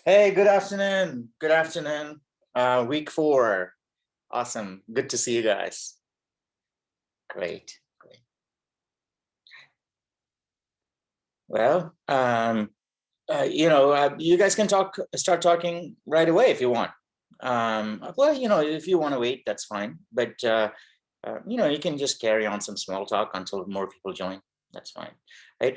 Hey, good afternoon. Good afternoon. Week 4. Awesome. Good to see you guys. Great. Great. Well, you guys can start talking right away if you want. Well, if you want to wait, that's fine. But, you can just carry on some small talk until more people join. That's fine. Right.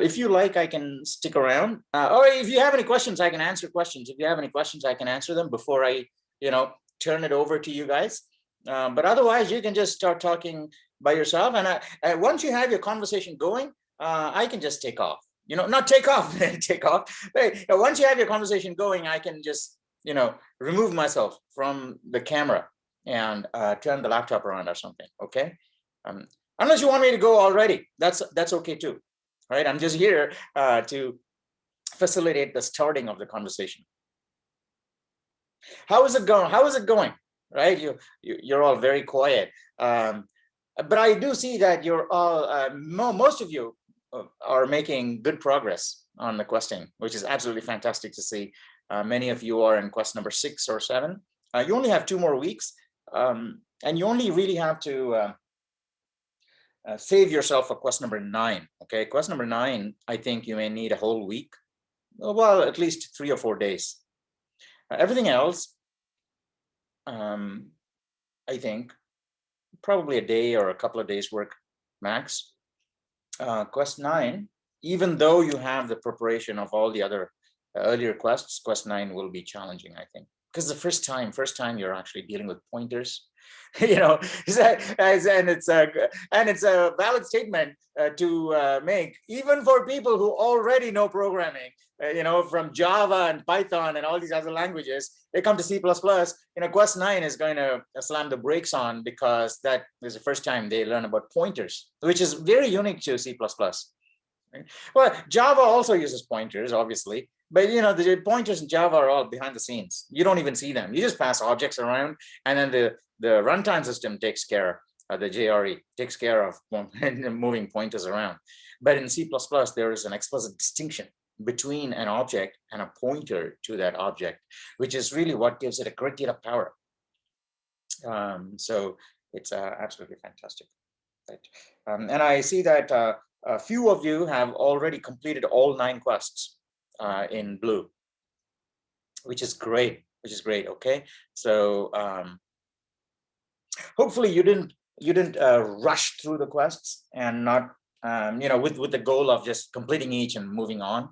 If you like, I can stick around. Or if you have any questions, I can answer questions. If you have any questions, I can answer them before I, turn it over to you guys. But otherwise, you can just start talking by yourself. And once you have your conversation going, I can just take off. Not take off, take off. Right. Once you have your conversation going, I can just, remove myself from the camera and turn the laptop around or something. Okay. Unless you want me to go already, that's okay too. All right. I'm just here to facilitate the starting of the conversation. How is it going? How is it going? Right. You're all very quiet. But I do see that you're all, most of you are making good progress on the questing, which is absolutely fantastic to see. Many of you are in quest number 6 or 7. You only have 2 more weeks, and you only really have to save yourself for quest number 9. Okay, quest number 9, I think you may need a whole week. Well, at least 3 or 4 days. Everything else, I think, probably a day or a couple of days work max. Quest 9, even though you have the preparation of all the other earlier quests, quest 9 will be challenging, I think, because the first time you're actually dealing with pointers. And it's a valid statement to make, even for people who already know programming. From Java and Python and all these other languages, they come to C++. Quest 9 is going to slam the brakes on, because that is the first time they learn about pointers, which is very unique to C++. Right? Well, Java also uses pointers, obviously, but the pointers in Java are all behind the scenes. You don't even see them. You just pass objects around, and then the runtime system takes care, the JRE takes care of moving pointers around. But in C++, there is an explicit distinction between an object and a pointer to that object, which is really what gives it a great deal of power. So it's absolutely fantastic. Right. And I see that a few of you have already completed all 9 quests in blue, which is great. Okay, so hopefully you didn't rush through the quests and not with the goal of just completing each and moving on,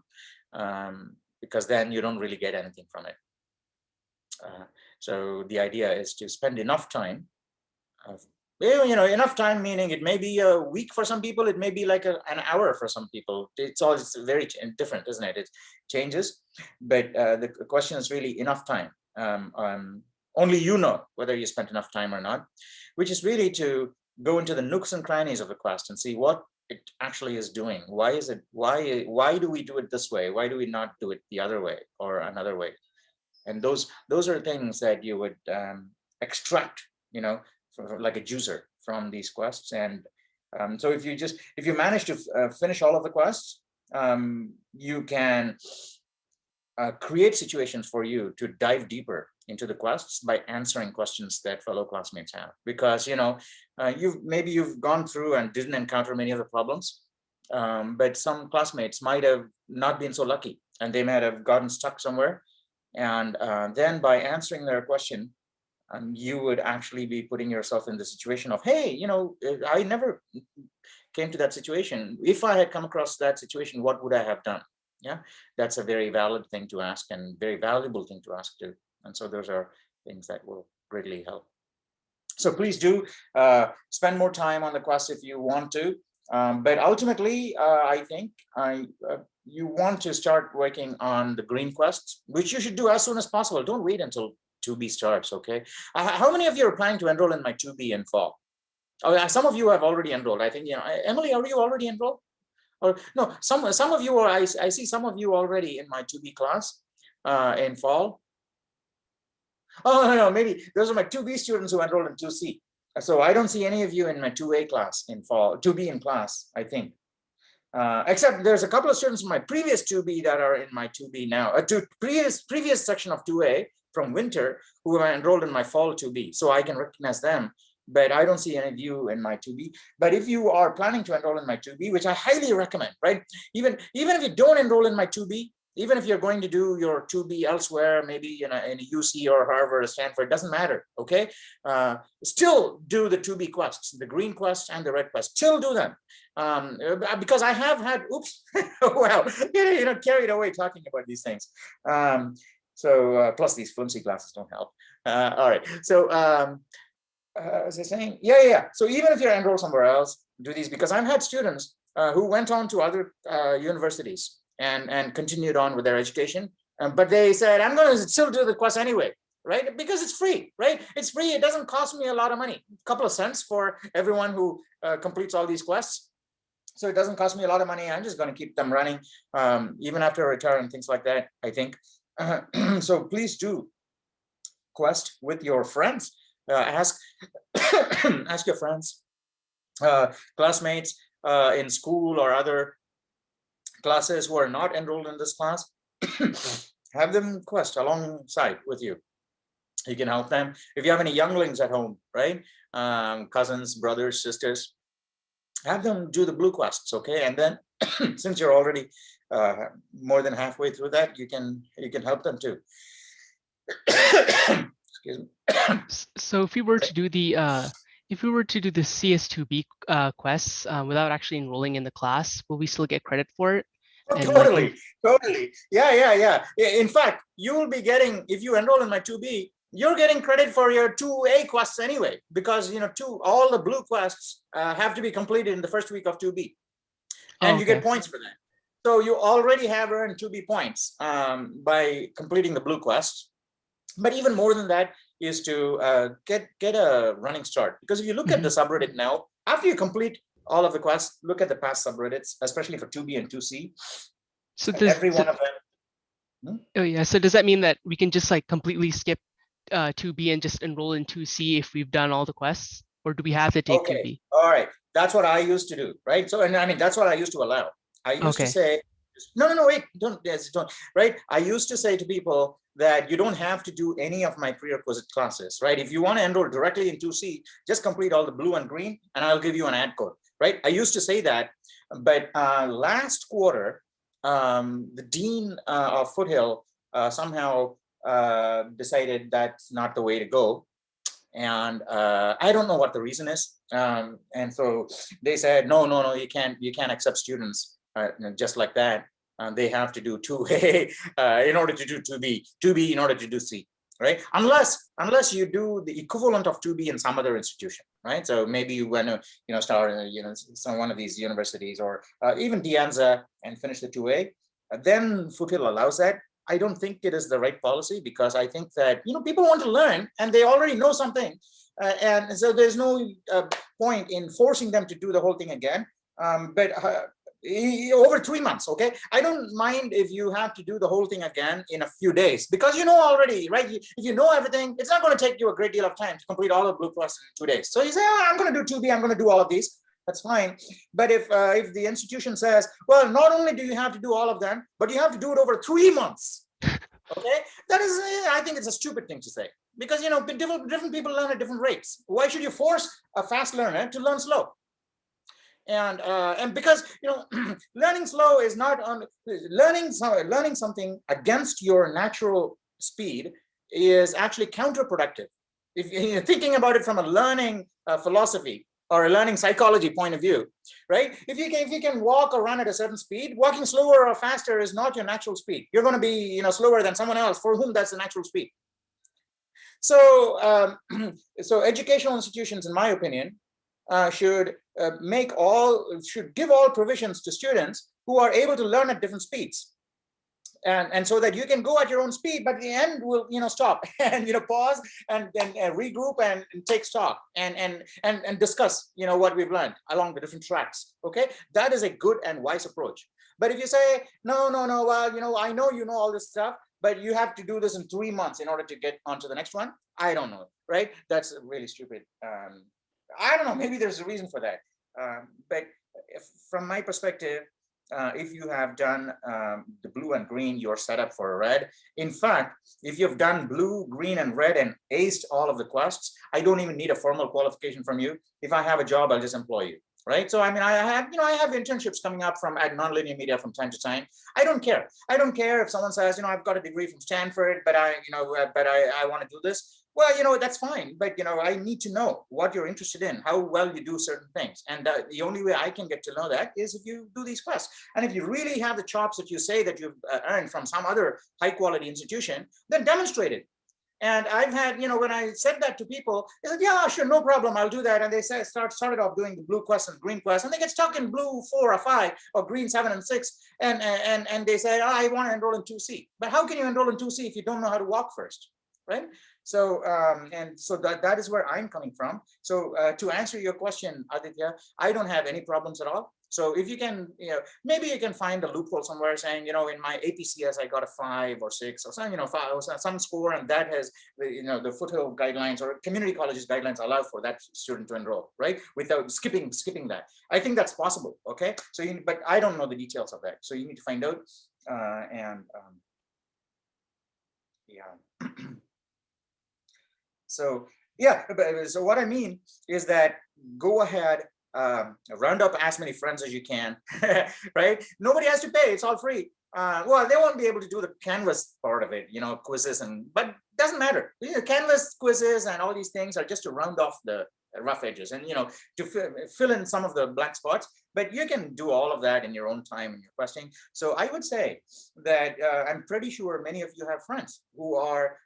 because then you don't really get anything from it. So the idea is to spend enough time. Enough time meaning it may be a week for some people, it may be like an hour for some people. It's very different, isn't it? It changes, but the question is really enough time. Only you know whether you spent enough time or not, which is really to go into the nooks and crannies of the quest and see what it actually is doing. Why do we do it this way? Why do we not do it the other way or another way? And those are things that you would extract, like a juicer from these quests. And so if you manage to finish all of the quests, you can create situations for you to dive deeper into the quests by answering questions that fellow classmates have, because you've gone through and didn't encounter many of the problems, but some classmates might have not been so lucky, and they might have gotten stuck somewhere. And then by answering their question, you would actually be putting yourself in the situation of, hey, I never came to that situation. If I had come across that situation, what would I have done? Yeah, that's a very valid thing to ask, and very valuable thing to ask too. And so those are things that will greatly help. So please do spend more time on the quest if you want to. But ultimately, I think you want to start working on the green quests, which you should do as soon as possible. Don't wait until 2B starts, okay? How many of you are planning to enroll in my 2B in fall? Oh, yeah, some of you have already enrolled. I think, Emily, are you already enrolled? Or no, some of you are, I see some of you already in my 2B class in fall. Oh, no, maybe those are my 2B students who enrolled in 2C. So I don't see any of you in my 2A class in fall, 2B in class, I think. Except there's a couple of students from my previous 2B that are in my 2B now, previous section of 2A from winter who are enrolled in my fall 2B. So I can recognize them, but I don't see any of you in my 2B. But if you are planning to enroll in my 2B, which I highly recommend, right? Even if you don't enroll in my 2B, even if you're going to do your 2B elsewhere, maybe in a UC or Harvard or Stanford, doesn't matter, okay? Still do the 2B quests, the green quests and the red quests, still do them. Because I have had, oops, well, carried away talking about these things. Plus these flimsy glasses don't help. All right, so as I was saying, yeah. So even if you're enrolled somewhere else, do these, because I've had students who went on to other universities and continued on with their education, but they said, I'm going to still do the quest anyway, right? Because it's free, right? It's free. It doesn't cost me a lot of money, a couple of cents for everyone who completes all these quests. So it doesn't cost me a lot of money. I'm just going to keep them running even after I retire and things like that, I think. So please do quest with your friends. Ask your friends, classmates in school or other classes who are not enrolled in this class. Have them quest alongside with you. You can help them. If you have any younglings at home, right? Cousins, brothers, sisters, have them do the blue quests, okay? And then since you're already more than halfway through that, you can help them too. Excuse me. So if we were to do the CS2B quests without actually enrolling in the class, will we still get credit for it? Oh, And totally. Yeah. In fact, you will be getting, if you enroll in my 2B, you're getting credit for your 2A quests anyway, because all the blue quests have to be completed in the first week of 2B, and you get points for that. So you already have earned 2B points by completing the blue quests. But even more than that is to get a running start, because if you look at the subreddit now, after you complete all of the quests, look at the past subreddits, especially for 2B and 2C. So every one of them. Oh yeah. So does that mean that we can just like completely skip 2B and just enroll in 2C if we've done all the quests, or do we have to take 2B? All right. That's what I used to do, right? So, and I mean, that's what I used to allow. I used to say, no, wait, don't, right? I used to say to people that you don't have to do any of my prerequisite classes, right? If you want to enroll directly in 2C, just complete all the blue and green, and I'll give you an ad code, right? I used to say that, but last quarter, the dean of Foothill somehow decided that's not the way to go. And I don't know what the reason is. And so they said, no, you can't accept students just like that. They have to do 2A in order to do 2B in order to do C, right? Unless you do the equivalent of 2B in some other institution, right? So maybe you want to start some one of these universities, or even De Anza, and finish the 2A. Then Foothill allows that. I don't think it is the right policy, because I think that people want to learn and they already know something, and so there's no point in forcing them to do the whole thing again. But over 3 months, okay? I don't mind if you have to do the whole thing again in a few days, because already, right? If you know everything, it's not going to take you a great deal of time to complete all of Blue Cross in 2 days. So you say, I'm going to do 2B, I'm going to do all of these. That's fine. But if the institution says, well, not only do you have to do all of them, but you have to do it over 3 months, okay? That is, I think it's a stupid thing to say, because different people learn at different rates. Why should you force a fast learner to learn slow? And because learning slow is not on learning something against your natural speed is actually counterproductive. If you're thinking about it from a learning philosophy or a learning psychology point of view, right? If you can walk or run at a certain speed, walking slower or faster is not your natural speed. You're going to be slower than someone else for whom that's the natural speed. So, so educational institutions, in my opinion, should should give all provisions to students who are able to learn at different speeds. And so that you can go at your own speed, but at the end will stop and pause and regroup and take stock and discuss what we've learned along the different tracks. Okay, that is a good and wise approach. But if you say no, well, I know all this stuff, but you have to do this in 3 months in order to get onto the next one, I don't know, right? That's really stupid. I don't know, maybe there's a reason for that. But from my perspective, if you have done the blue and green, you're set up for red. In fact, if you've done blue, green, and red and aced all of the quests, I don't even need a formal qualification from you. If I have a job, I'll just employ you. Right. So, I mean, I have internships coming up from at Nonlinear Media from time to time. I don't care. I don't care if someone says, I've got a degree from Stanford, but I want to do this. Well, that's fine. But, I need to know what you're interested in, how well you do certain things. And the only way I can get to know that is if you do these quests. And if you really have the chops that you say that you've earned from some other high quality institution, then demonstrate it. And I've had, when I said that to people, they said, yeah, sure, no problem, I'll do that. And they started off doing the blue quest and green quest, and they get stuck in blue 4 or 5 or green 7 and 6. And they say, I want to enroll in 2C. But how can you enroll in 2C if you don't know how to walk first, right? So, and so that is where I'm coming from. So to answer your question, Aditya, I don't have any problems at all. So if you can, maybe you can find a loophole somewhere saying, in my APCS, I got a 5 or 6 or some, 5, or some score, and that has, the Foothill guidelines or community colleges guidelines allow for that student to enroll, right? Without skipping that. I think that's possible. Okay. So, but I don't know the details of that. So you need to find out. Yeah. So, yeah. So what I mean is that go ahead. Round up as many friends as you can, right? Nobody has to pay, it's all free. Well, they won't be able to do the Canvas part of it, quizzes, but it doesn't matter. Canvas quizzes and all these things are just to round off the rough edges and, to fill in some of the black spots, but you can do all of that in your own time and your questing. So I would say that I'm pretty sure many of you have friends who are,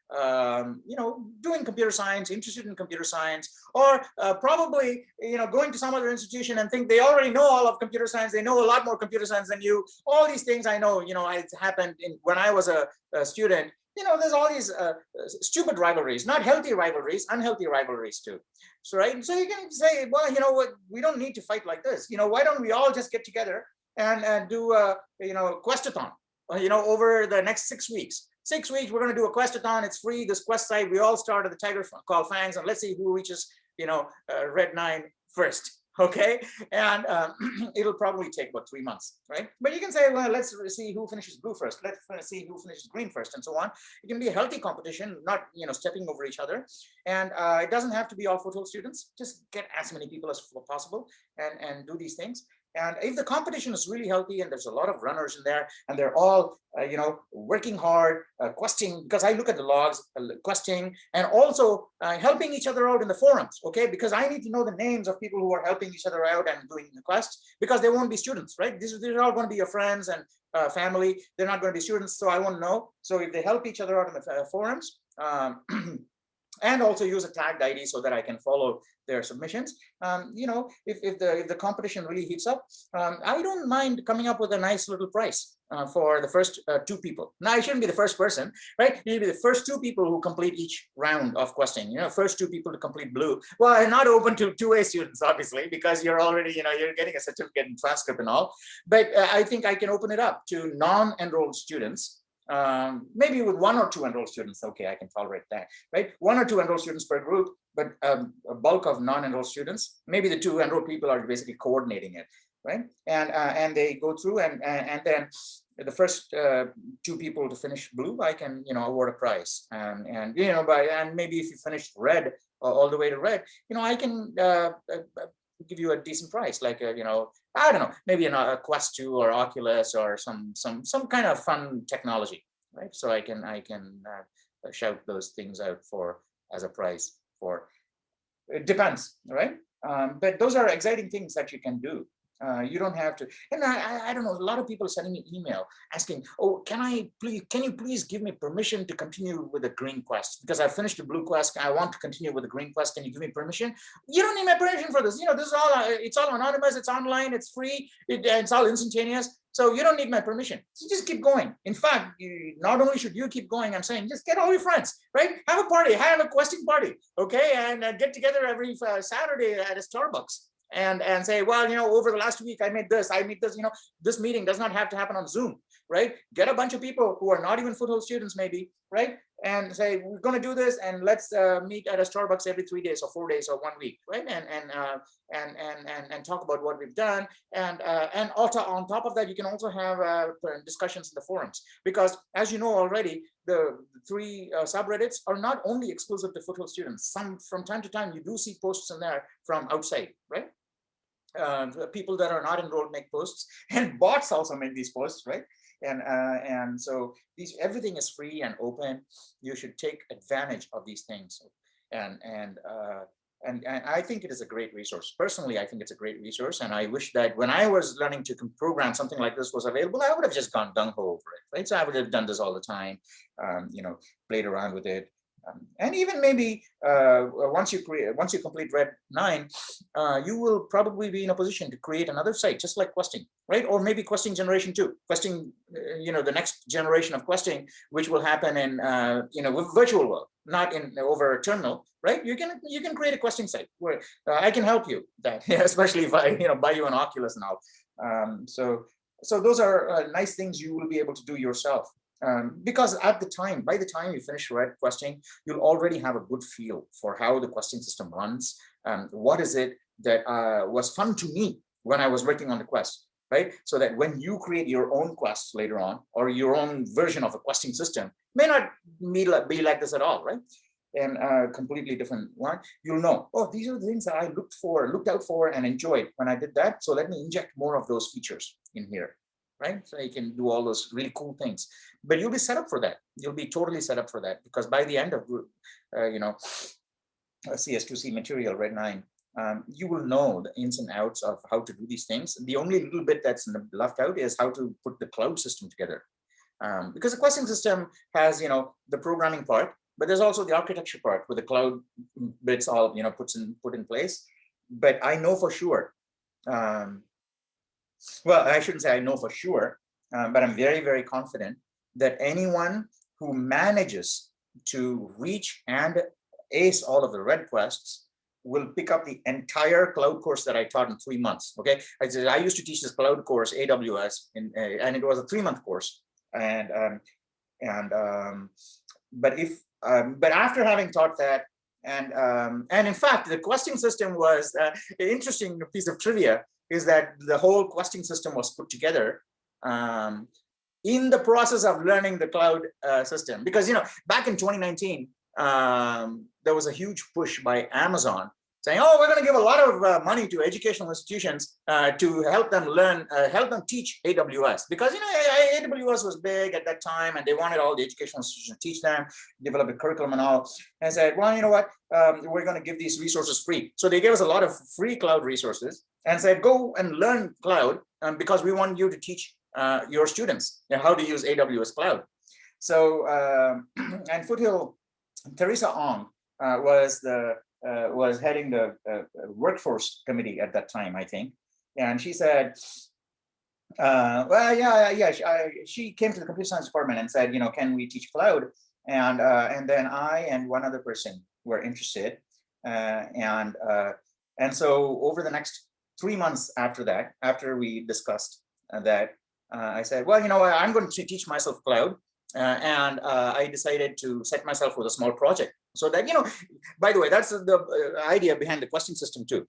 doing computer science, interested in computer science, or probably, going to some other institution and think they already know all of computer science. They know a lot more computer science than you. All these things I know, it happened when I was a student. There's all these stupid rivalries, not healthy rivalries, unhealthy rivalries too. So, right. So you can say, well, what, we don't need to fight like this. Why don't we all just get together and do a, questathon, over the next 6 weeks. 6 weeks, we're going to do a questathon. It's free. This quest site, we all start at the tiger called Fangs, and let's see who reaches, red 9 first. Okay, and it'll probably take about 3 months, right? But you can say, well, let's see who finishes blue first. Let's see who finishes green first, and so on. It can be a healthy competition, not stepping over each other. And it doesn't have to be all Foothill students. Just get as many people as possible and do these things. And if the competition is really healthy and there's a lot of runners in there and they're all, working hard, questing, because I look at the logs, questing, and also helping each other out in the forums, okay? Because I need to know the names of people who are helping each other out and doing the quests, because they won't be students, right? They're all going to be your friends and family. They're not going to be students, so I won't know. So if they help each other out in the forums, and also use a tagged ID so that I can follow their submissions. If the competition really heats up, I don't mind coming up with a nice little price for the first 2 people. Now, I shouldn't be the first person, right? You should be the first 2 people who complete each round of questing. First 2 people to complete blue. Well, I'm not open to 2A students, obviously, because you're already, you're getting a certificate and transcript and all. But I think I can open it up to non-enrolled students. Maybe with 1 or 2 enrolled students, okay, I can tolerate that, right? 1 or 2 enrolled students per group, but a bulk of non-enrolled students. Maybe the 2 enrolled people are basically coordinating it, right? And they go through and then the first 2 people to finish blue, I can award a prize, and maybe if you finish red all the way to red, I can give you a decent price, like I don't know, maybe a Quest 2 or Oculus or some kind of fun technology, right? So I can shout those things out as a prize for. It depends, right? But those are exciting things that you can do. You don't have to. And I don't know, a lot of people are sending me email asking, oh, can you please give me permission to continue with the green quest? Because I finished the blue quest. I want to continue with the green quest. Can you give me permission? You don't need my permission for this. This is all, it's all anonymous. It's online. It's free. It's all instantaneous. So you don't need my permission. So just keep going. In fact, not only should you keep going, I'm saying just get all your friends, right? Have a party, have a questing party, okay? And get together every Saturday at a Starbucks and say, well, over the last week, I made this, this meeting does not have to happen on Zoom, right? Get a bunch of people who are not even Foothold students maybe, right? And say, we're going to do this, and let's meet at a Starbucks every 3 days or 4 days or 1 week, right? And talk about what we've done. And also on top of that, you can also have discussions in the forums, because as you know already, the 3 subreddits are not only exclusive to Foothold students. Some, from time to time, you do see posts in there from outside, right? People that are not enrolled make posts, and bots also make these posts, right? And so everything is free and open. You should take advantage of these things, and I think it is a great resource. Personally, I think it's a great resource, and I wish that when I was learning to program, something like this was available. I would have just gone gung ho over it, right? So I would have done this all the time, played around with it. And even maybe once you complete Red 9, you will probably be in a position to create another site, just like questing, right? Or maybe questing generation 2, questing, the next generation of questing, which will happen in with virtual world, not in over terminal, right? You can create a questing site where I can help you that, especially if I buy you an Oculus and all. So those are nice things you will be able to do yourself. Because by the time you finish Red questing, you'll already have a good feel for how the questing system runs. What is it that was fun to me when I was working on the quest, right? So that when you create your own quests later on, or your own version of a questing system, may not be like this at all, right? And a completely different one, you'll know, oh, these are the things that I looked out for and enjoyed when I did that. So let me inject more of those features in here, right? So you can do all those really cool things, but you'll be set up for that. You'll be totally set up for that, because by the end of, CS2C material, Red 9, you will know the ins and outs of how to do these things. The only little bit that's left out is how to put the cloud system together. Because the questing system has, the programming part, but there's also the architecture part where the cloud bits all, put in place. But I know for sure, well, I shouldn't say I know for sure, but I'm very, very confident that anyone who manages to reach and ace all of the Red quests will pick up the entire cloud course that I taught in 3 months. Okay, I used to teach this cloud course, AWS, and it was a 3-month course. But after having taught that, and in fact, the questing system was an interesting piece of trivia, is that the whole questing system was put together in the process of learning the cloud system. Because, back in 2019, there was a huge push by Amazon saying, oh, we're going to give a lot of money to educational institutions to help them learn, help them teach AWS. Because, AWS was big at that time, and they wanted all the educational institutions to teach them, develop a curriculum and all. And said, well, you know what, we're going to give these resources free. So they gave us a lot of free cloud resources and said, go and learn cloud, because we want you to teach your students how to use AWS cloud. So, and Foothill, Teresa Ong was heading the workforce committee at that time, I think. And she said, well, yeah. She came to the computer science department and said, can we teach cloud? And then I and one other person were interested. And so over the next 3 months after that, after we discussed that, I said, well, I'm going to teach myself cloud. And I decided to set myself with a small project. So that, by the way, that's the idea behind the questing system too.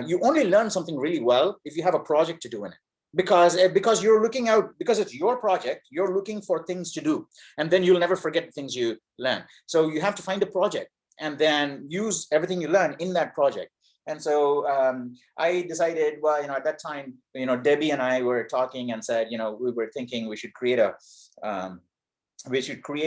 You only learn something really well if you have a project to do in it. Because you're looking out, because it's your project, you're looking for things to do, and then you'll never forget the things you learn. So you have to find a project and then use everything you learn in that project. And so I decided, well, at that time, Debbie and I were talking and said, we were thinking we should create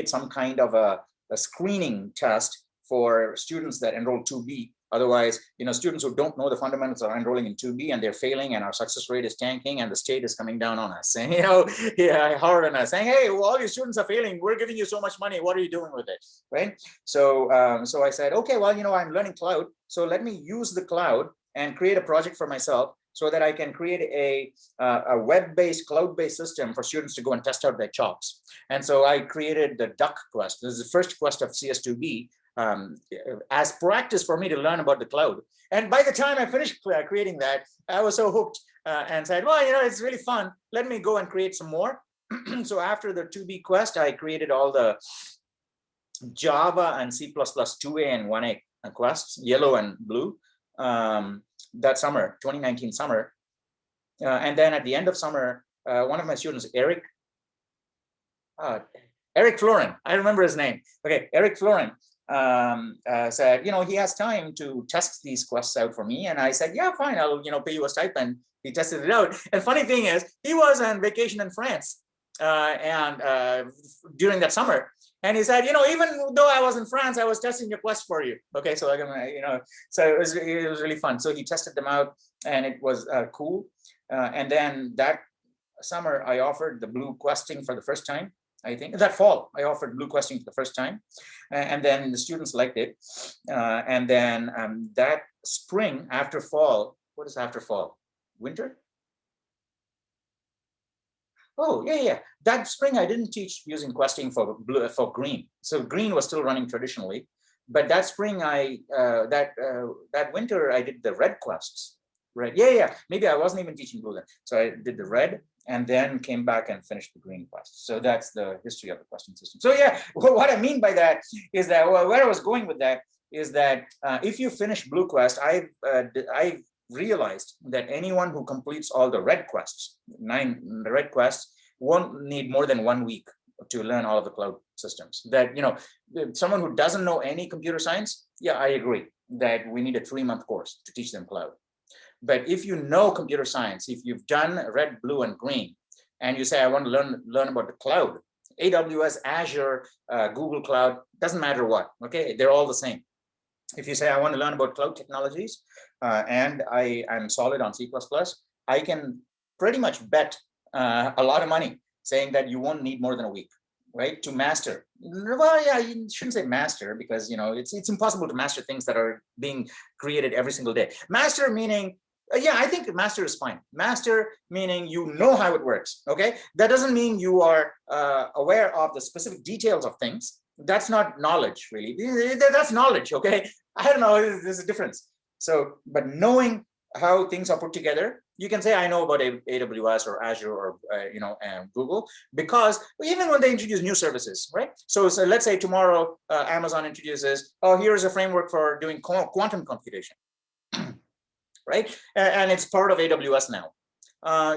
some kind of a screening test for students that enroll 2B Otherwise, students who don't know the fundamentals are enrolling in 2B and they're failing, and our success rate is tanking, and the state is coming down on us, saying, hard on us, saying, hey, well, all your students are failing. We're giving you so much money. What are you doing with it, right? So, so I said, okay, well, I'm learning cloud, so let me use the cloud and create a project for myself so that I can create a web-based, cloud-based system for students to go and test out their chops. And so I created the Duck Quest. This is the first quest of CS2B, as practice for me to learn about the cloud. And by the time I finished creating that, I was so hooked and said, well, it's really fun. Let me go and create some more. So after the 2B quest, I created all the Java and C++ 2A and 1A quests, yellow and blue, that summer, 2019 summer. And then at the end of summer, one of my students, Eric Florin, I remember his name. Okay, Eric Florin said, he has time to test these quests out for me. And I said, yeah, fine, I'll, pay you a stipend. He tested it out. And funny thing is, he was on vacation in France during that summer. And he said, even though I was in France, I was testing your quest for you. Okay, so so it was really fun. So he tested them out, and it was cool. And then that summer, I offered the blue questing for the first time. I think that fall, I offered blue questing for the first time, and then the students liked it. And then that spring, after fall, what is after fall? Winter? Oh, yeah. That spring, I didn't teach using questing for green. So green was still running traditionally. But that spring, that winter, I did the red quests. Red, yeah. Maybe I wasn't even teaching blue then. So I did the red, and then came back and finished the green quest. So that's the history of the questing system. So yeah, what I mean by that is that, where I was going with that is that if you finish blue quest, I realized that anyone who completes all the red quests, 9 red quests, won't need more than 1 week to learn all of the cloud systems. That, someone who doesn't know any computer science, yeah, I agree that we need a 3-month course to teach them cloud. But if you know computer science, if you've done red, blue, and green, and you say, I want to learn about the cloud, AWS, Azure, Google Cloud, doesn't matter what, okay? They're all the same. If you say, I want to learn about cloud technologies, and I'm solid on C++, I can pretty much bet a lot of money saying that you won't need more than a week, right, to master. Well, yeah, you shouldn't say master, because it's impossible to master things that are being created every single day. Master meaning, yeah, I think master is fine. Master meaning you know how it works, okay? That doesn't mean you are aware of the specific details of things. That's not knowledge, really. That's knowledge, okay? I don't know, there's a difference. So, but knowing how things are put together, you can say, I know about AWS or Azure or and Google, because even when they introduce new services, right? So let's say tomorrow Amazon introduces, here's a framework for doing quantum computation, right? And it's part of AWS now.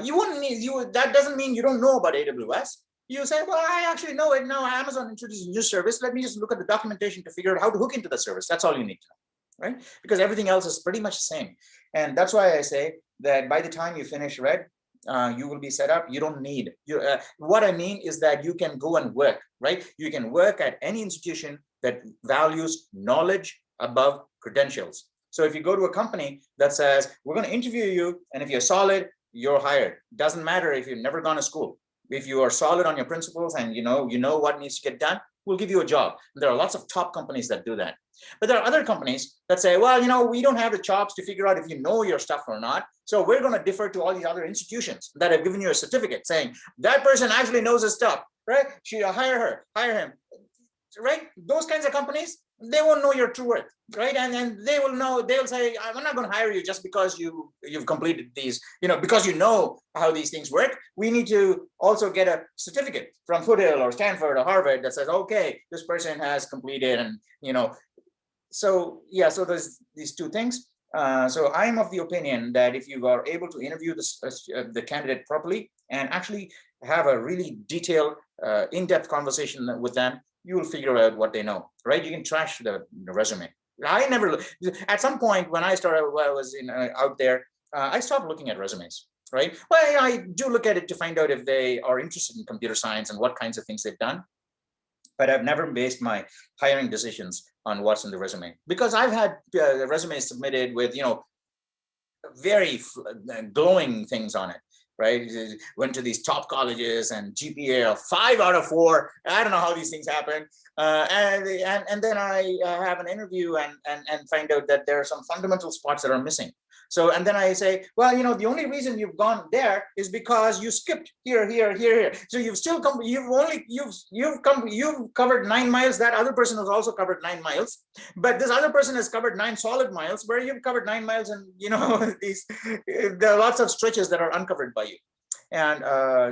You wouldn't need that doesn't mean you don't know about AWS. You say, well, I actually know it now. Amazon introduced a new service. Let me just look at the documentation to figure out how to hook into the service. That's all you need to know, right? Because everything else is pretty much the same. And that's why I say that by the time you finish red, you will be set up. You don't need, what I mean is that you can go and work, right? You can work at any institution that values knowledge above credentials. So if you go to a company that says, we're going to interview you, and if you're solid, you're hired. Doesn't matter if you've never gone to school. If you are solid on your principles and you know what needs to get done, we'll give you a job. There are lots of top companies that do that. But there are other companies that say, well, we don't have the chops to figure out if you know your stuff or not. So we're going to defer to all these other institutions that have given you a certificate saying that person actually knows his stuff, right? Hire him, right? Those kinds of companies, they won't know your true worth, right? And then they'll say, I'm not going to hire you just because you've completed these, because you know how these things work. We need to also get a certificate from Foothill or Stanford or Harvard that says, okay, this person has completed, and so yeah, so there's these two things. So I'm of the opinion that if you are able to interview the candidate properly and actually have a really detailed, in-depth conversation with them, you will figure out what they know, right? You can trash the resume. I never, at some point when I was out there, I stopped looking at resumes, right? Well, I do look at it to find out if they are interested in computer science and what kinds of things they've done. But I've never based my hiring decisions on what's in the resume, because I've had resumes submitted with, very glowing things on it, right? Went to these top colleges and GPA of 5 out of 4. I don't know how these things happen. And then I have an interview and find out that there are some fundamental spots that are missing. So, and then I say, well, the only reason you've gone there is because you skipped here, here, here, here. So you've still come, you've covered 9 miles. That other person has also covered 9 miles, but this other person has covered 9 solid miles, where you've covered 9 miles, and there are lots of stretches that are uncovered by you. And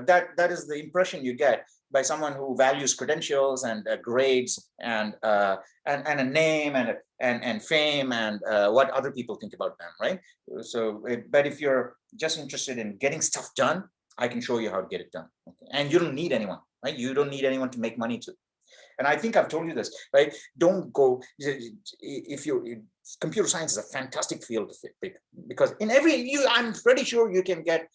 that is the impression you get by someone who values credentials and grades and a name and fame and what other people think about them, right? So, but if you're just interested in getting stuff done, I can show you how to get it done. Okay? And you don't need anyone, right? You don't need anyone to make money to. And I think I've told you this, right? Don't go, if you, computer science is a fantastic field to pick, because in I'm pretty sure you can get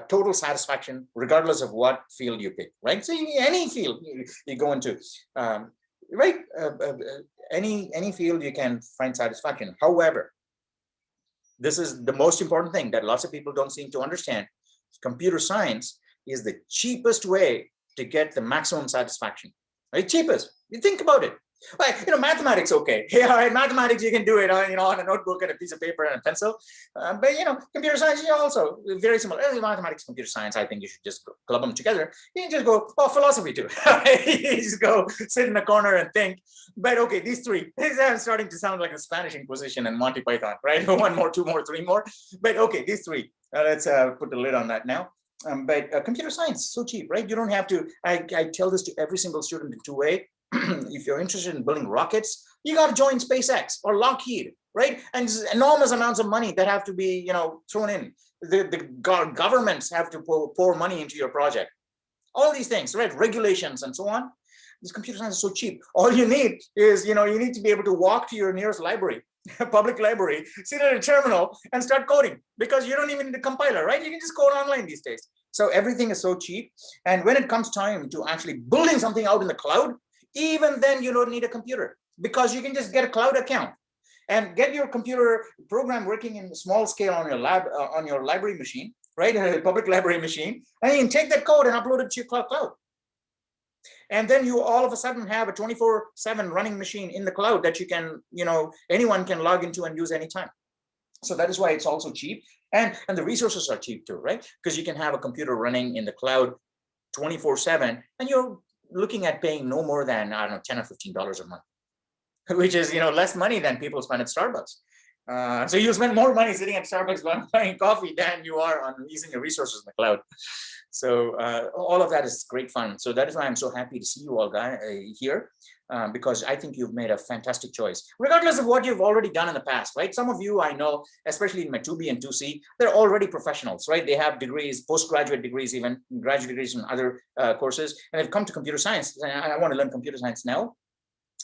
total satisfaction regardless of what field you pick, right? So any field you go into, right? Any field you can find satisfaction. However, this is the most important thing that lots of people don't seem to understand. Computer science is the cheapest way to get the maximum satisfaction, right? Cheapest. You think about it. Like, mathematics, okay. Yeah, right, mathematics, you can do it, on a notebook and a piece of paper and a pencil. But, computer science, also very similar. Mathematics, computer science, I think you should just club them together. You can just go, philosophy too. You just go sit in a corner and think. But, okay, these three, these are starting to sound like a Spanish Inquisition and Monty Python, right? 1 more, 2 more, 3 more. But, okay, these three. Let's put the lid on that now. But computer science, so cheap, right? You don't have to, I tell this to every single student in 2A. If you're interested in building rockets, you got to join SpaceX or Lockheed, right? And enormous amounts of money that have to be, thrown in. The governments have to pour money into your project. All these things, right? Regulations and so on. This computer science is so cheap. All you need is, you need to be able to walk to your nearest library, public library, sit at a terminal and start coding, because you don't even need a compiler, right? You can just code online these days. So everything is so cheap. And when it comes time to actually building something out in the cloud, even then you don't need a computer, because you can just get a cloud account and get your computer program working in small scale on your on your library machine, right? A public library machine, and you can take that code and upload it to your cloud. And then you all of a sudden have a 24/7 running machine in the cloud that you can, anyone can log into and use anytime. So that is why it's also cheap. And the resources are cheap too, right? Because you can have a computer running in the cloud 24/7, and you're looking at paying no more than, I don't know, $10 or $15 a month, which is, less money than people spend at Starbucks. So you spend more money sitting at Starbucks buying coffee than you are on using your resources in the cloud. So all of that is great fun. So that is why I'm so happy to see you all here, because I think you've made a fantastic choice, regardless of what you've already done in the past, right? Some of you I know, especially in my 2B and 2C, they're already professionals, right? They have degrees, postgraduate degrees, even graduate degrees from other courses, and have come to computer science. I want to learn computer science now.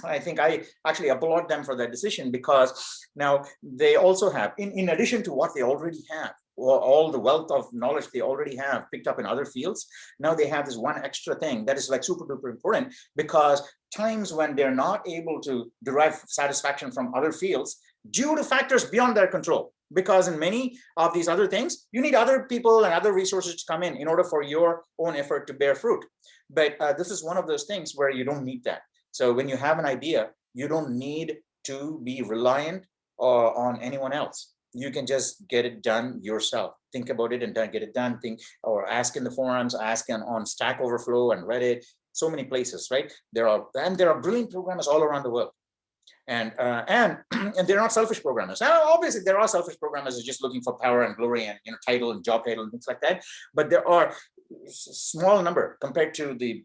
I think I actually applaud them for that decision, because now they also have, in addition to what they already have, all the wealth of knowledge they already have picked up in other fields, now they have this one extra thing that is like super duper important, because times when they're not able to derive satisfaction from other fields due to factors beyond their control, because in many of these other things, you need other people and other resources to come in order for your own effort to bear fruit. But this is one of those things where you don't need that. So when you have an idea, you don't need to be reliant on anyone else. You can just get it done yourself. Think about it and get it done. Or ask in the forums, ask on Stack Overflow and Reddit, so many places, right? There are brilliant programmers all around the world. And they're not selfish programmers. Now, obviously, there are selfish programmers who are just looking for power and glory and title and job title and things like that. But there are a small number compared to the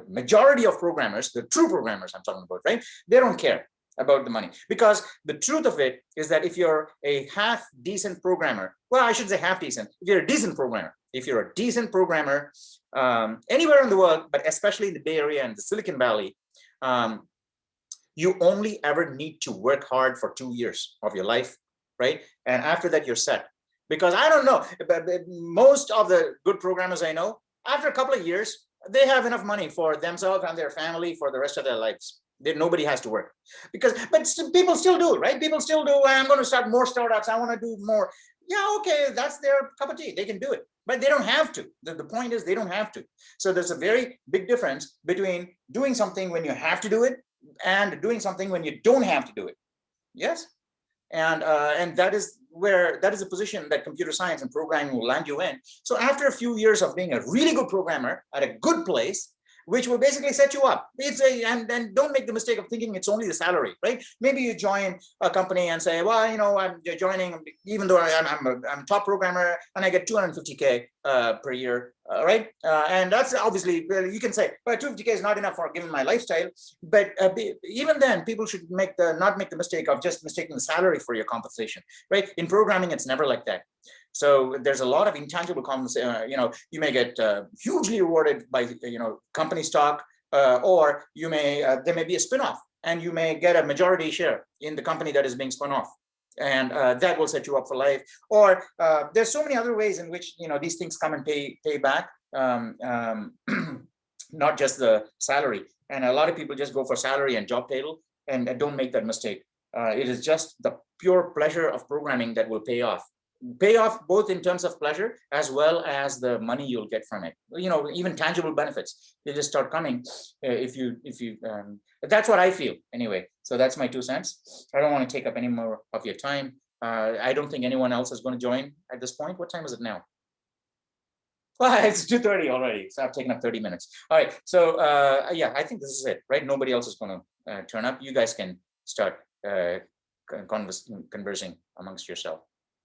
majority of programmers, the true programmers I'm talking about, right? They don't care about the money, because the truth of it is that if you're a half decent programmer, well, I should say half decent. If you're a decent programmer, anywhere in the world, but especially in the Bay Area and the Silicon Valley, you only ever need to work hard for 2 years of your life, right? And after that, you're set. Because I don't know, but most of the good programmers I know, after a couple of years, they have enough money for themselves and their family for the rest of their lives. Nobody has to work but people still do, right? People still do. I'm going to start more startups. I want to do more. Yeah, okay, that's their cup of tea. They can do it, but they don't have to. The point is they don't have to. So there's a very big difference between doing something when you have to do it and doing something when you don't have to do it. Yes. And that is a position that computer science and programming will land you in. So after a few years of being a really good programmer at a good place, which will basically set you up. And don't make the mistake of thinking it's only the salary, right? Maybe you join a company and say, well, I'm joining, even though I'm a top programmer and I get 250K per year, right? And that's obviously, you can say, well, 250K is not enough for given my lifestyle. But even then, people should not make the mistake of just mistaking the salary for your compensation, right? In programming, it's never like that. So there's a lot of intangible compensation. You may get hugely rewarded by company stock, or there may be a spinoff, and you may get a majority share in the company that is being spun off, and that will set you up for life. Or there's so many other ways in which these things come and pay back, not just the salary. And a lot of people just go for salary and job title, and don't make that mistake. It is just the pure pleasure of programming that will pay off both in terms of pleasure as well as the money you'll get from it. Even tangible benefits, they just start coming if you that's what I feel anyway. So that's my 2 cents. I don't want to take up any more of your time. I don't think anyone else is going to join at this point. What time is it now? Well, it's 2:30 already, so I've taken up 30 minutes. All right, so yeah, I think this is it, right? Nobody else is going to turn up. You guys can start conversing amongst yourself.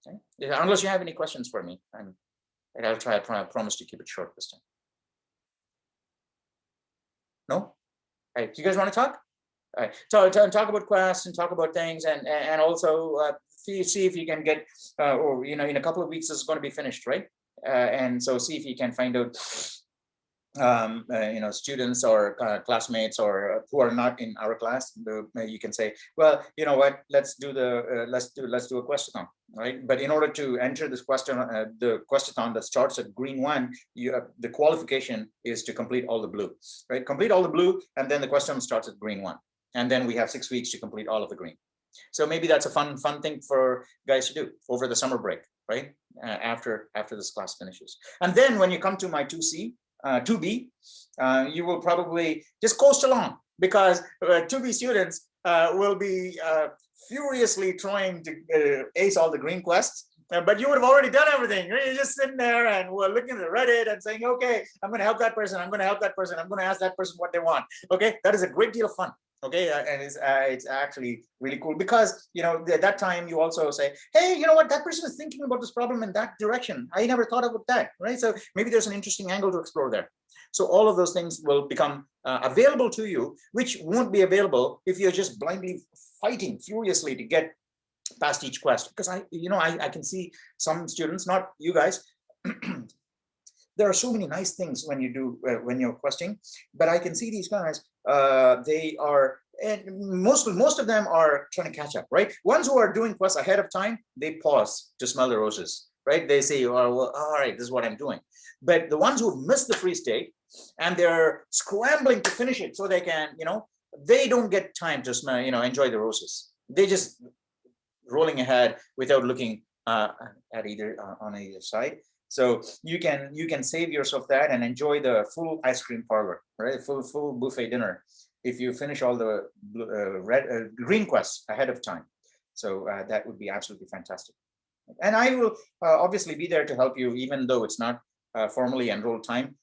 Okay. Unless you have any questions for me, and I'll try. I promise to keep it short this time. No? All right. Do you guys want to talk? All right. Talk about quests and talk about things, and also see if you can get, or in a couple of weeks this is going to be finished, right? And so see if you can find out students or classmates or who are not in our class. You can say, well, you know what, let's do a questionnaire, right? But in order to enter this the questionnaire that starts at green 1, the qualification is to complete all the blue, right? Complete all the blue, and then the question starts at green 1, and then we have 6 weeks to complete all of the green. So maybe that's a fun thing for guys to do over the summer break, right? After this class finishes. And then when you come to my 2B, you will probably just coast along, because 2B students will be furiously trying to ace all the green quests. But you would have already done everything. You're just sitting there and we're looking at Reddit and saying, okay, I'm going to help that person. I'm going to help that person. I'm going to ask that person what they want. Okay, that is a great deal of fun. Okay, and it's actually really cool, because at that time you also say, hey, you know what, that person is thinking about this problem in that direction. I never thought about that, right? So maybe there's an interesting angle to explore there. So all of those things will become available to you, which won't be available if you're just blindly fighting furiously to get past each quest. Because I can see some students, not you guys. There are so many nice things when you're questing, but I can see these guys, they are, and most of them are trying to catch up, right? Ones who are doing quests ahead of time, they pause to smell the roses, right? They say, oh, well, all right, this is what I'm doing. But the ones who miss the free state and they're scrambling to finish it so they can, they don't get time to smell, enjoy the roses. They just rolling ahead without looking at on either side. So you can save yourself that and enjoy the full ice cream parlor, right? Full buffet dinner if you finish all the green quests ahead of time. So that would be absolutely fantastic. And I will obviously be there to help you, even though it's not formally enrolled time.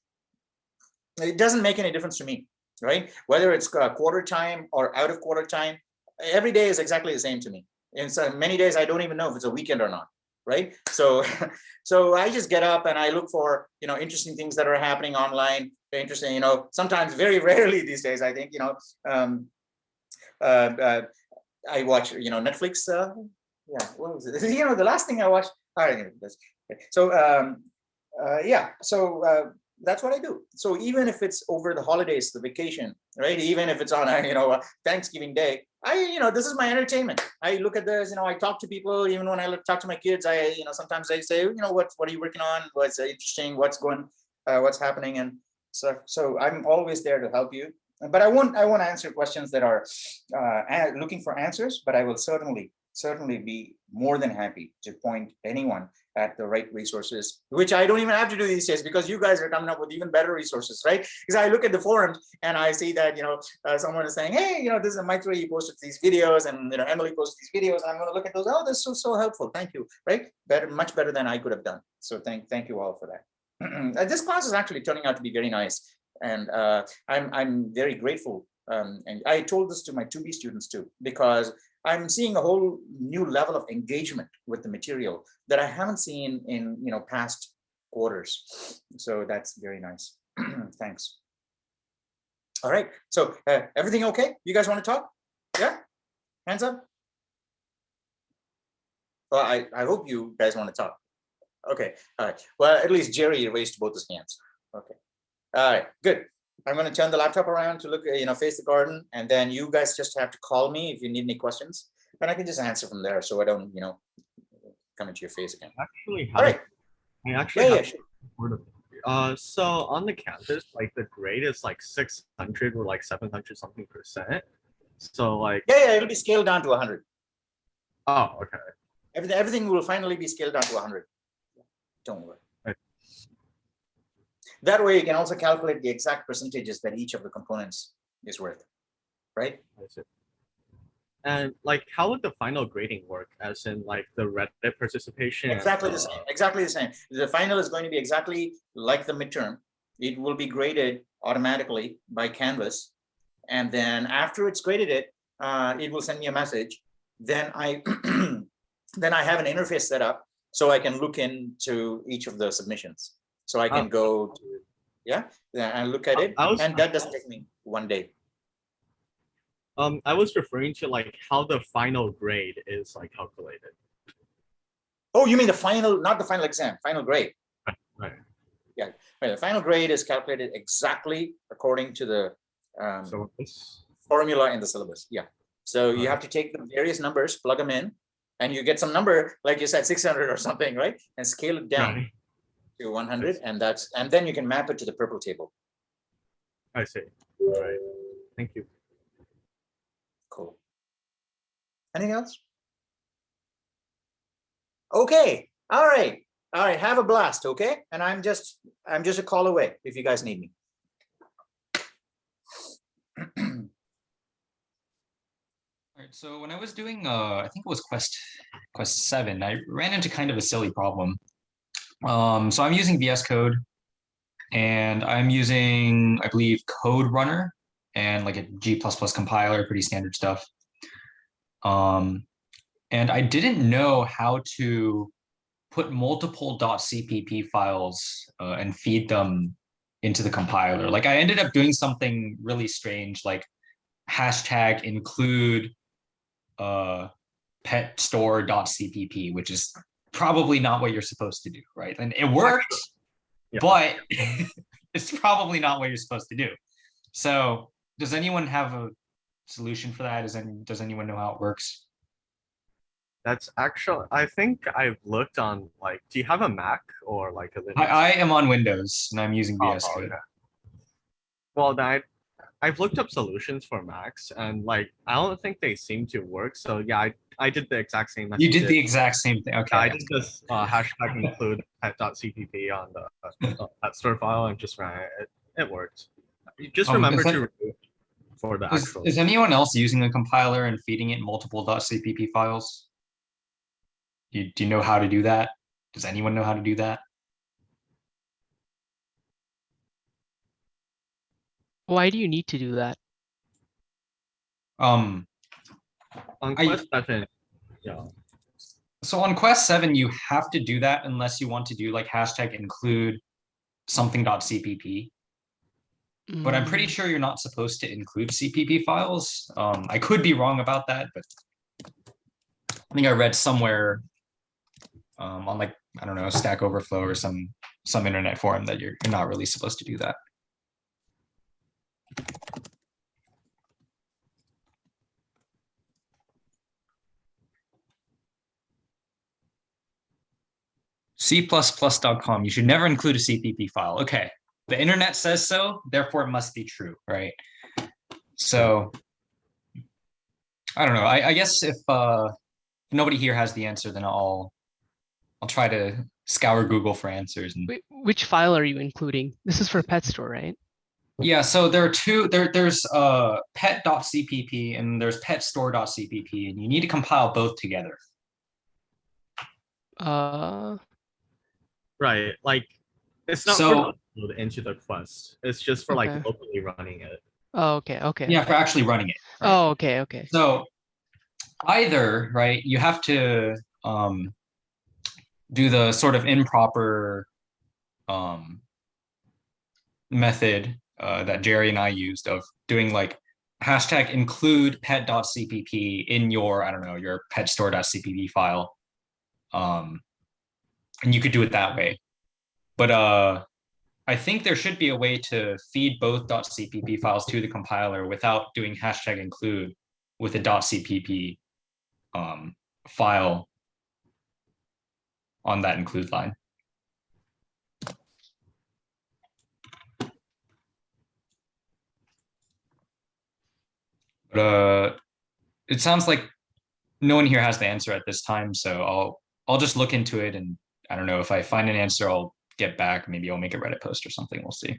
It doesn't make any difference to me, right? Whether it's quarter time or out of quarter time, every day is exactly the same to me. And so many days I don't even know if it's a weekend or not, right? So I just get up and I look for interesting things that are happening online. Interesting, sometimes, very rarely these days, I think, I watch Netflix. Yeah, what was it? The last thing I watched. All right, so yeah, so that's what I do. So even if it's over the holidays, the vacation, right? Even if it's on a Thanksgiving Day, this is my entertainment. I look at this, I talk to people. Even when I talk to my kids, I sometimes I say, what are you working on? What's interesting? What's happening? And so I'm always there to help you. But I won't answer questions that are looking for answers, but I will certainly be more than happy to point anyone at the right resources, which I don't even have to do these days because you guys are coming up with even better resources, right? Because I look at the forums and I see that, someone is saying, hey, this is Mike 3, he posted these videos, and, Emily posted these videos, and I'm going to look at those. Oh, this is so helpful. Thank you. Right? Better, much better than I could have done. So thank you all for that. This class is actually turning out to be very nice. And I'm very grateful. And I told this to my 2B students too, because I'm seeing a whole new level of engagement with the material that I haven't seen in past quarters. So that's very nice. Thanks. All right. So everything okay? You guys want to talk? Yeah? Hands up. Well, I hope you guys want to talk. Okay. All right. Well, at least Jerry raised both his hands. Okay. All right, good. I'm going to turn the laptop around to look, face the garden, and then you guys just have to call me if you need any questions, and I can just answer from there, so I don't, come into your face again. Actually, all right. I actually yeah, have sure. So on the campus, like the grade is like 600 or like 700 something %. So like yeah, it'll be scaled down to 100. Oh, okay. Everything will finally be scaled down to 100. Don't worry. That way you can also calculate the exact percentages that each of the components is worth, right? That's it. And like, how would the final grading work? As in, like the Reddit participation? Exactly the same. Exactly the same. The final is going to be exactly like the midterm. It will be graded automatically by Canvas, and then after it's graded it will send me a message. Then I then I have an interface set up so I can look into each of the submissions. So I can go to, and look at it, and that doesn't take me 1 day. I was referring to like how the final grade is like calculated. Oh, you mean the final, not the final exam, final grade? Right. Yeah, right. The final grade is calculated exactly according to the formula in the syllabus. Yeah. So you have to take the various numbers, plug them in, and you get some number, like you said, 600 or something, right? And scale it down to 100, and then you can map it to the purple table. I see. All right. Thank you. Cool. Anything else? Okay. All right. Have a blast. Okay. And I'm just a call away if you guys need me. All right. So when I was doing, I think it was quest 7, I ran into kind of a silly problem. So I'm using VS Code, and I'm using, I believe, Code Runner and like a G++ compiler, pretty standard stuff. And I didn't know how to put multiple .cpp files and feed them into the compiler. Like I ended up doing something really strange, like hashtag include pet store.cpp, which is probably not what you're supposed to do, right? And it worked, but it's probably not what you're supposed to do. So does anyone have a solution for that? Does anyone know how it works? That's actually, I think I've looked on, like, do you have a Mac or like a Linux? I am on Windows and I'm using VS Code. Okay. Well, I've looked up solutions for Macs, and like I don't think they seem to work. So yeah, I did the exact same. You did the exact same thing. Okay. I did this hashtag include pet.cpp on the pet store file and just ran it. It worked. Just remember to remove for the actual. Is anyone else using a compiler and feeding it multiple .cpp files? Do you know how to do that? Does anyone know how to do that? Why do you need to do that? On Quest 7, yeah. So on Quest 7, you have to do that unless you want to do like hashtag include something.cpp. But I'm pretty sure you're not supposed to include CPP files. I could be wrong about that, but I think I read somewhere on like, I don't know, Stack Overflow or some internet forum that you're not really supposed to do that. C++.com, you should never include a CPP file. Okay, the internet says so, therefore it must be true, right? So I don't know. I guess if nobody here has the answer, then I'll try to scour Google for answers. And Which file are you including? This is for pet store, right? yeah, so there are two. There's pet.cpp and there's petstore.cpp, and you need to compile both together. Right, like it's not So- for upload into the quest. It's just for like Okay. locally running it. Oh, okay, okay. Yeah, okay. for actually running it. right? Oh, okay, okay. So either, right, you have to do the sort of improper method that Jerry and I used of doing like hashtag include pet.cpp in your, I don't know, your petstore.cpp file. And you could do it that way. But I think there should be a way to feed both .cpp files to the compiler without doing hashtag include with a .cpp file on that include line. But it sounds like no one here has the answer at this time, so I'll just look into it, and I don't know, if I find an answer, I'll get back. Maybe I'll make a Reddit post or something. We'll see.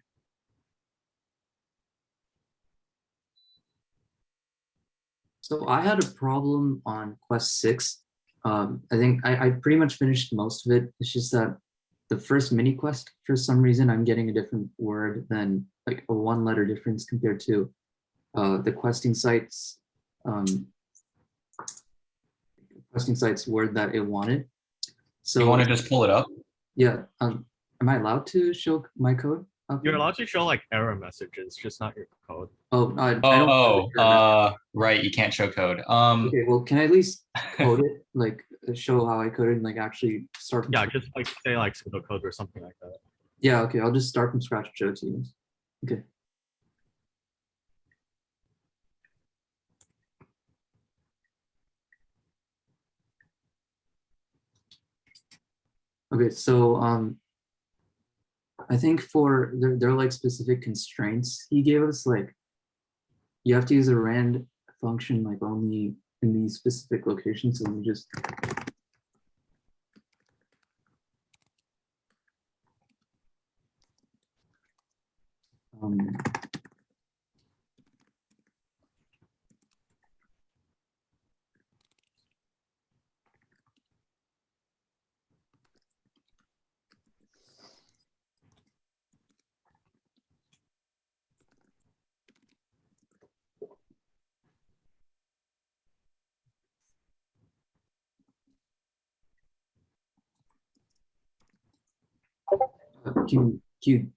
So I had a problem on quest 6. I think I pretty much finished most of it. It's just that the first mini quest, for some reason, I'm getting a different word than like a 1-letter difference compared to the questing site's word that it wanted. So You want to just pull it up? yeah, am I allowed to show my code? up You're here? allowed to show like error messages, just not your code. Oh, I don't. Right. You can't show code. Okay, well, can I at least code it? Like show how I coded and like actually start from Yeah, scratch? just like say like pseudocode or something like that. Yeah, okay, I'll just start from scratch and show it to you. Okay. Okay, so I think for there are like specific constraints he gave us, like you have to use a rand function like only in these specific locations. So let me just can you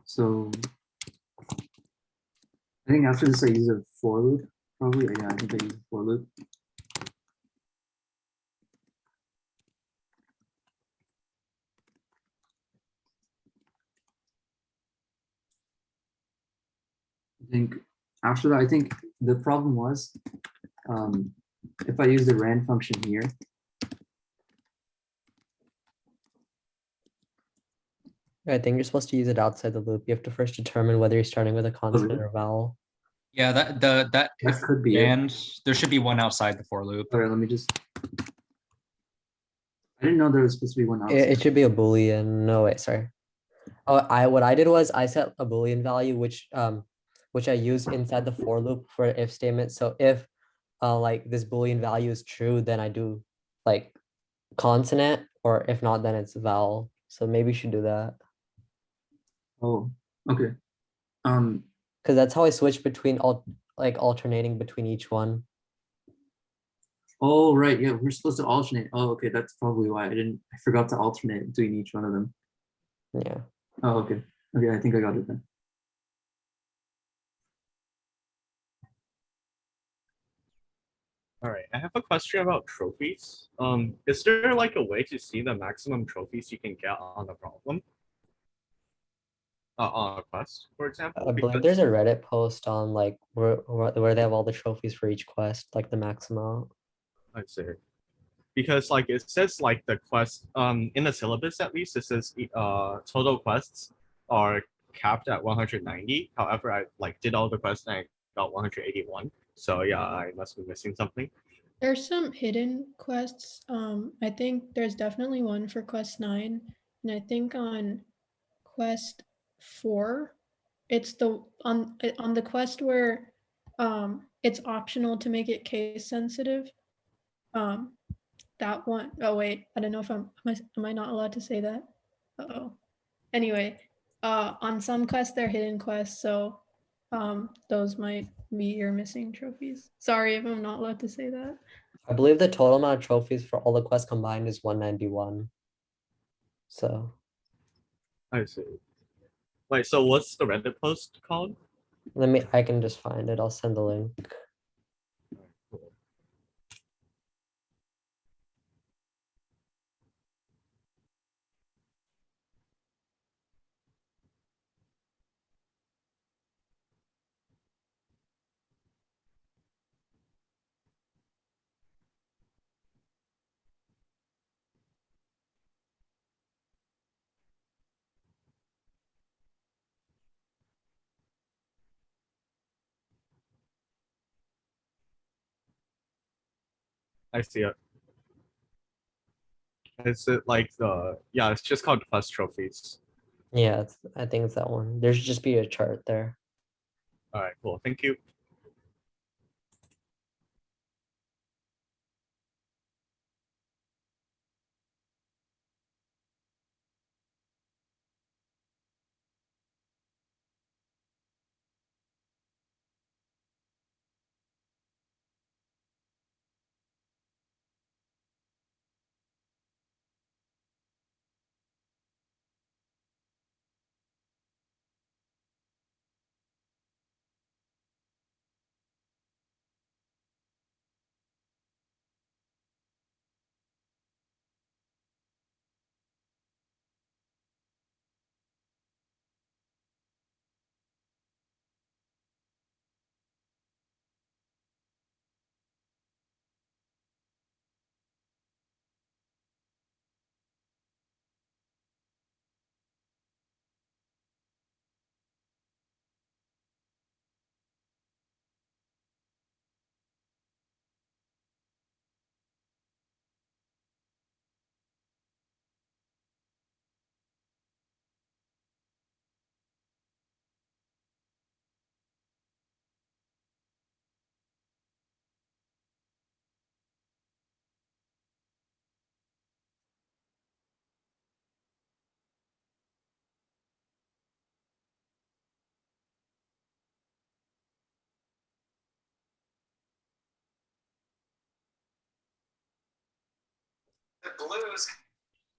so I think after this I use a for loop, probably. Yeah, I think I use a for loop. I think after that, I think the problem was if I use the rand function here, I think you're supposed to use it outside the loop. You have to first determine whether you're starting with a consonant really? or vowel. Yeah, that if could be it. and there should be one outside the for loop. all right, let me just. I didn't know there was supposed to be one outside. It should be a Boolean. No, wait, sorry. Oh, what I did was I set a Boolean value, which I used inside the for loop for an if statement. So if like this Boolean value is true, then I do like consonant, or if not, then it's vowel. So maybe you should do that. Oh, okay. Because that's how I switch between alternating between each one. Oh, right. Yeah, we're supposed to alternate. Oh, okay. That's probably why I forgot to alternate between each one of them. Yeah. Oh, okay. Okay, I think I got it then. All right, I have a question about trophies. Is there like a way to see the maximum trophies you can get on the problem? On a quest, for example? I believe Because- there's a Reddit post on like where they have all the trophies for each quest, like the max amount. I see. because like it says like the quest in the syllabus at least it says total quests are capped at 190. However, I like did all the quests and I got 181. So yeah, I must be missing something. There's some hidden quests. I think there's definitely one for quest 9, and I think on quest 4, it's the on the quest where it's optional to make it case sensitive. That one, oh wait, I don't know if am I not allowed to say that? Uh-oh. Anyway, on some quests they're hidden quests, so those might be your missing trophies. Sorry if I'm not allowed to say that. I believe the total amount of trophies for all the quests combined is 191. So I see. Wait, so what's the Reddit post called? I can just find it. I'll send the link. I see it. Is it like the yeah? It's just called Plus Trophies. Yeah, I think it's that one. There should just be a chart there. All right, cool. Thank you.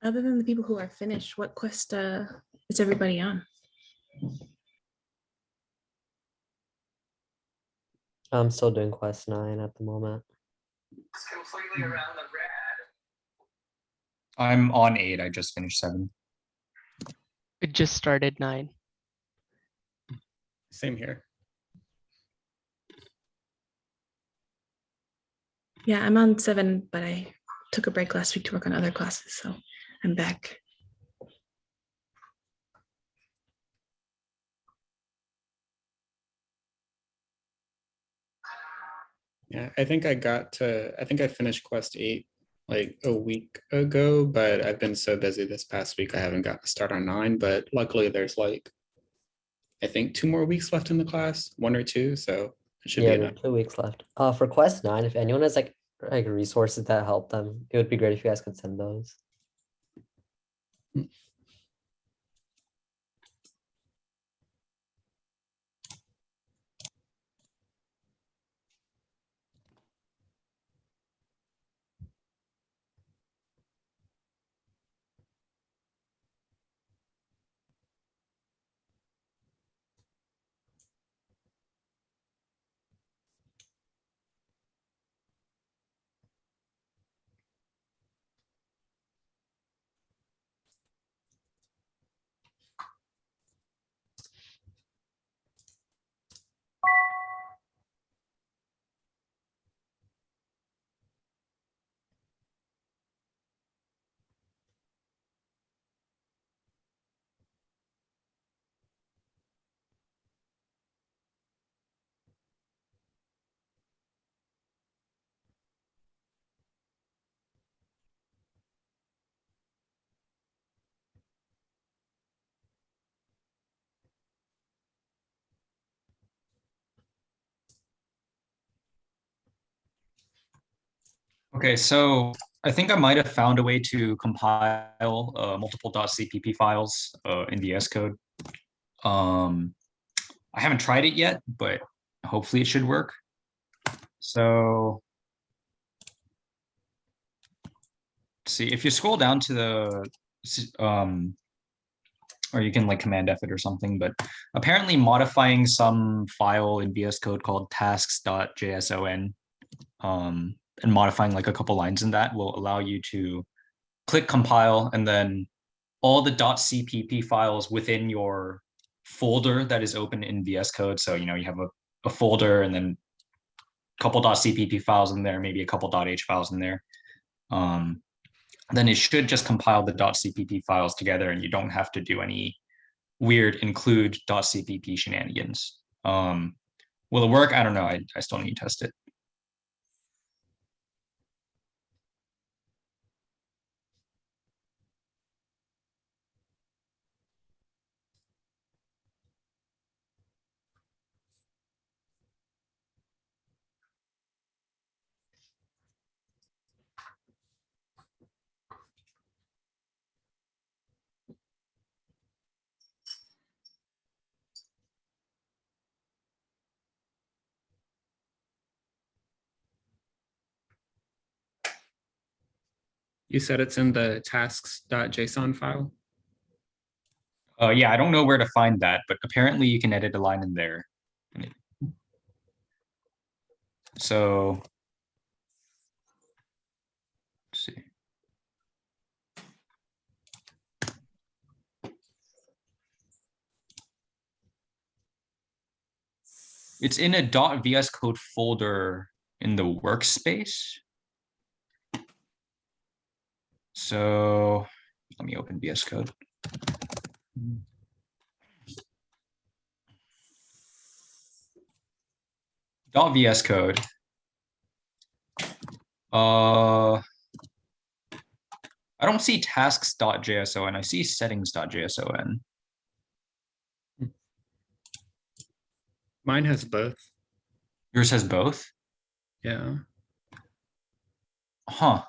Other than the people who are finished, what quest is everybody on? I'm still doing quest 9 at the moment. It's completely around the red. I'm on 8. I just finished 7. It just started 9. Same here. Yeah, I'm on 7, but I took a break last week to work on other classes, so I'm back. Yeah, I think I finished quest 8 like a week ago, but I've been so busy this past week I haven't gotten to start on 9, but luckily there's like I think 2 more weeks left in the class, 1 or 2, so it should be Yeah, enough. there's 2 weeks left. For quest 9, if anyone has like resources that help them, it would be great if you guys could send those. Okay, so I think I might have found a way to compile multiple .cpp files in VS Code. I haven't tried it yet, but hopefully it should work. So see, if you scroll down to the or you can like Command F it or something, but apparently modifying some file in VS Code called tasks.json and modifying like a couple lines in that will allow you to click compile, and then all the .cpp files within your folder that is open in VS Code. So, you know, you have a folder and then a couple .cpp files in there, maybe a couple .h files in there. Then it should just compile the .cpp files together, and you don't have to do any weird include .cpp shenanigans. Will it work? I don't know. I still need to test it. You said it's in the tasks.json file? Yeah, I don't know where to find that, but apparently you can edit a line in there. So let's see. It's in a .vs Code folder in the workspace. So let me open VS Code. .vs Code. I don't see tasks.json. I see settings.json. Mine has both. Yours has both? Yeah. Huh.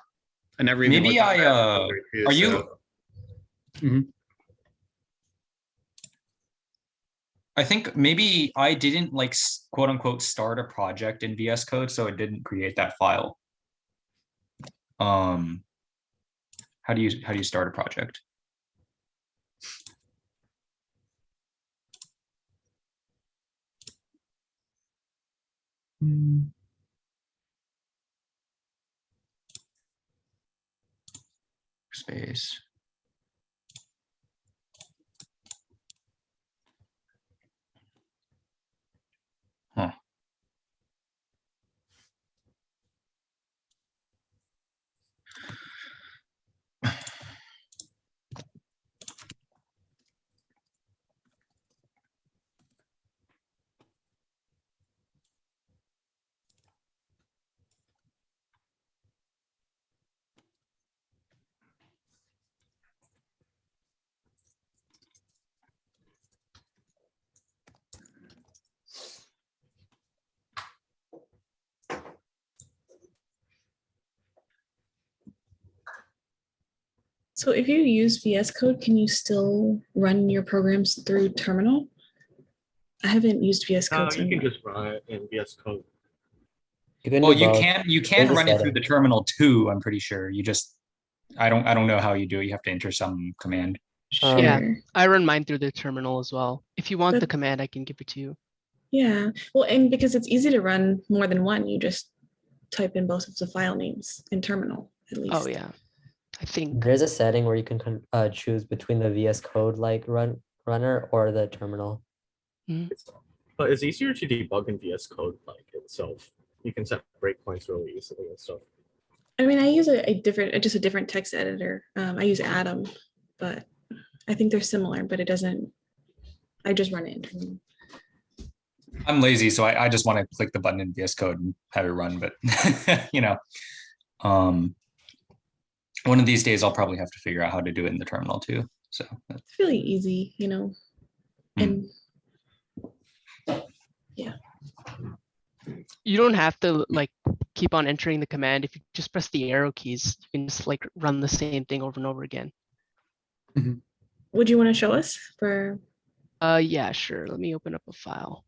I never even Maybe looked at that I folder too, are you so- Mhm. I think maybe I didn't like quote unquote start a project in VS Code, so it didn't create that file. How do you start a project? Space. Huh. So if you use VS Code, can you still run your programs through terminal? I haven't used VS No, Code. so you I'm can not- just run it in VS Code. You can Well, do you both. can There's a run it through the setting. terminal too, I'm pretty sure. You just I don't know how you do it. You have to enter some command. Yeah. Sure. I run mine through the terminal as well. If you want the That- command, I can give it to you. Yeah. Well, and because it's easy to run more than one, you just type in both of the file names in terminal at least. Oh yeah. I think There's a setting where you can choose between the VS Code like runner or the terminal. But it's easier to debug in VS Code like itself. You can set breakpoints really easily and stuff. I mean, I use just a different text editor. I use Atom, but I think they're similar, but it doesn't, I just run it in terminal. I'm lazy, so I just want to click the button in VS Code and have it run, but you know, one of these days I'll probably have to figure out how to do it in the terminal too. So It's really easy, you know, and yeah. You don't have to like keep on entering the command. If you just press the arrow keys, you can just like run the same thing over and over again. Would you want to show us for? Yeah, sure. Let me open up a file.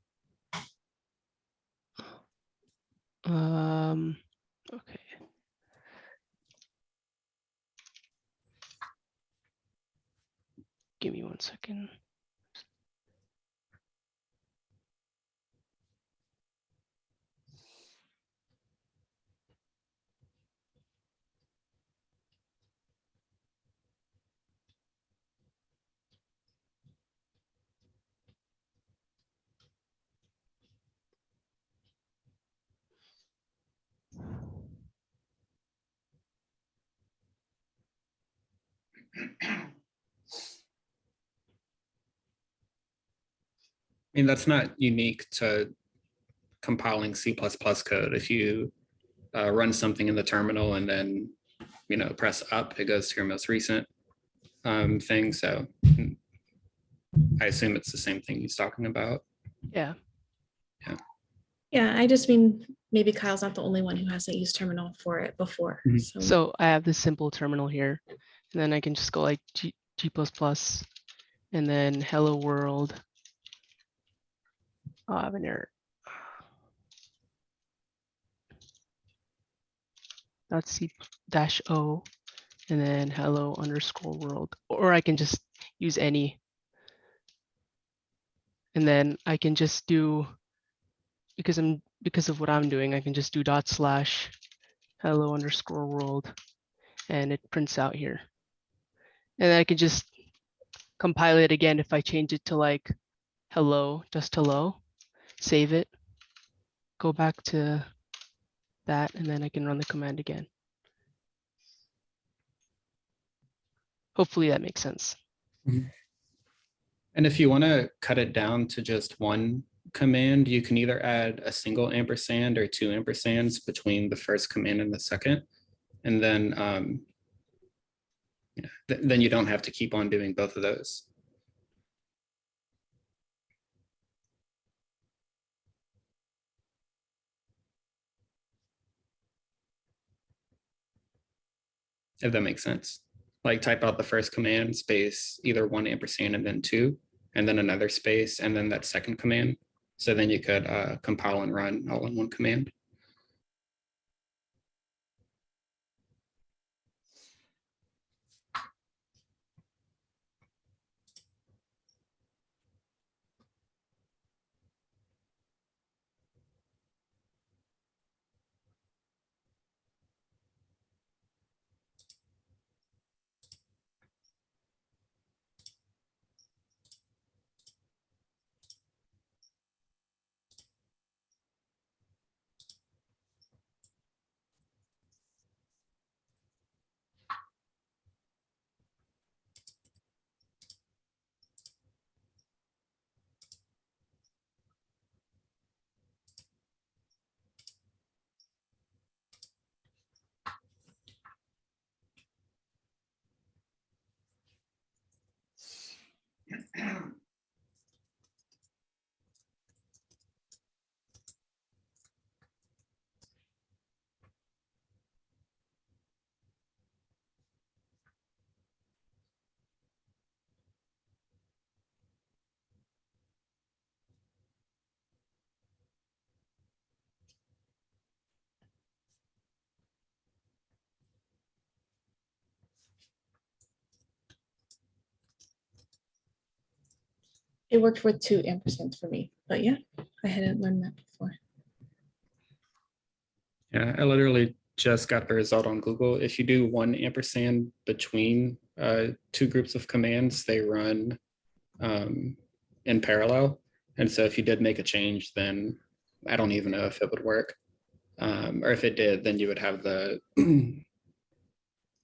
Okay. Give me 1 second. I mean, that's not unique to compiling C++ code. If you run something in the terminal and then, press up, it goes to your most recent thing. So I assume it's the same thing he's talking about. Yeah. Yeah, I just mean maybe Kyle's not the only one who hasn't used terminal for it before. So I have this simple terminal here, and then I can just go like G++, and then hello world. Oh, I have an error. .c-o, and then hello underscore world, or I can just use any. And then I can just do, because of what I'm doing, I can just do / hello underscore world, and it prints out here. And then I can just compile it again if I change it to like hello, just hello, save it, go back to that, and then I can run the command again. Hopefully that makes sense. And if you want to cut it down to just one command, you can either add a single ampersand or 2 ampersands between the first command and the second. And then, then you don't have to keep on doing both of those. If that makes sense. Like type out the first command, space, either 1 ampersand and then 2, and then another space, and then that second command. So then you could compile and run all in one command. It worked with 2 ampersands for me, but yeah, I hadn't learned that before. Yeah, I literally just got the result on Google. If you do 1 ampersand between 2 groups of commands, they run in parallel. And so if you did make a change, then I don't even know if it would work. Or if it did, then you would have the.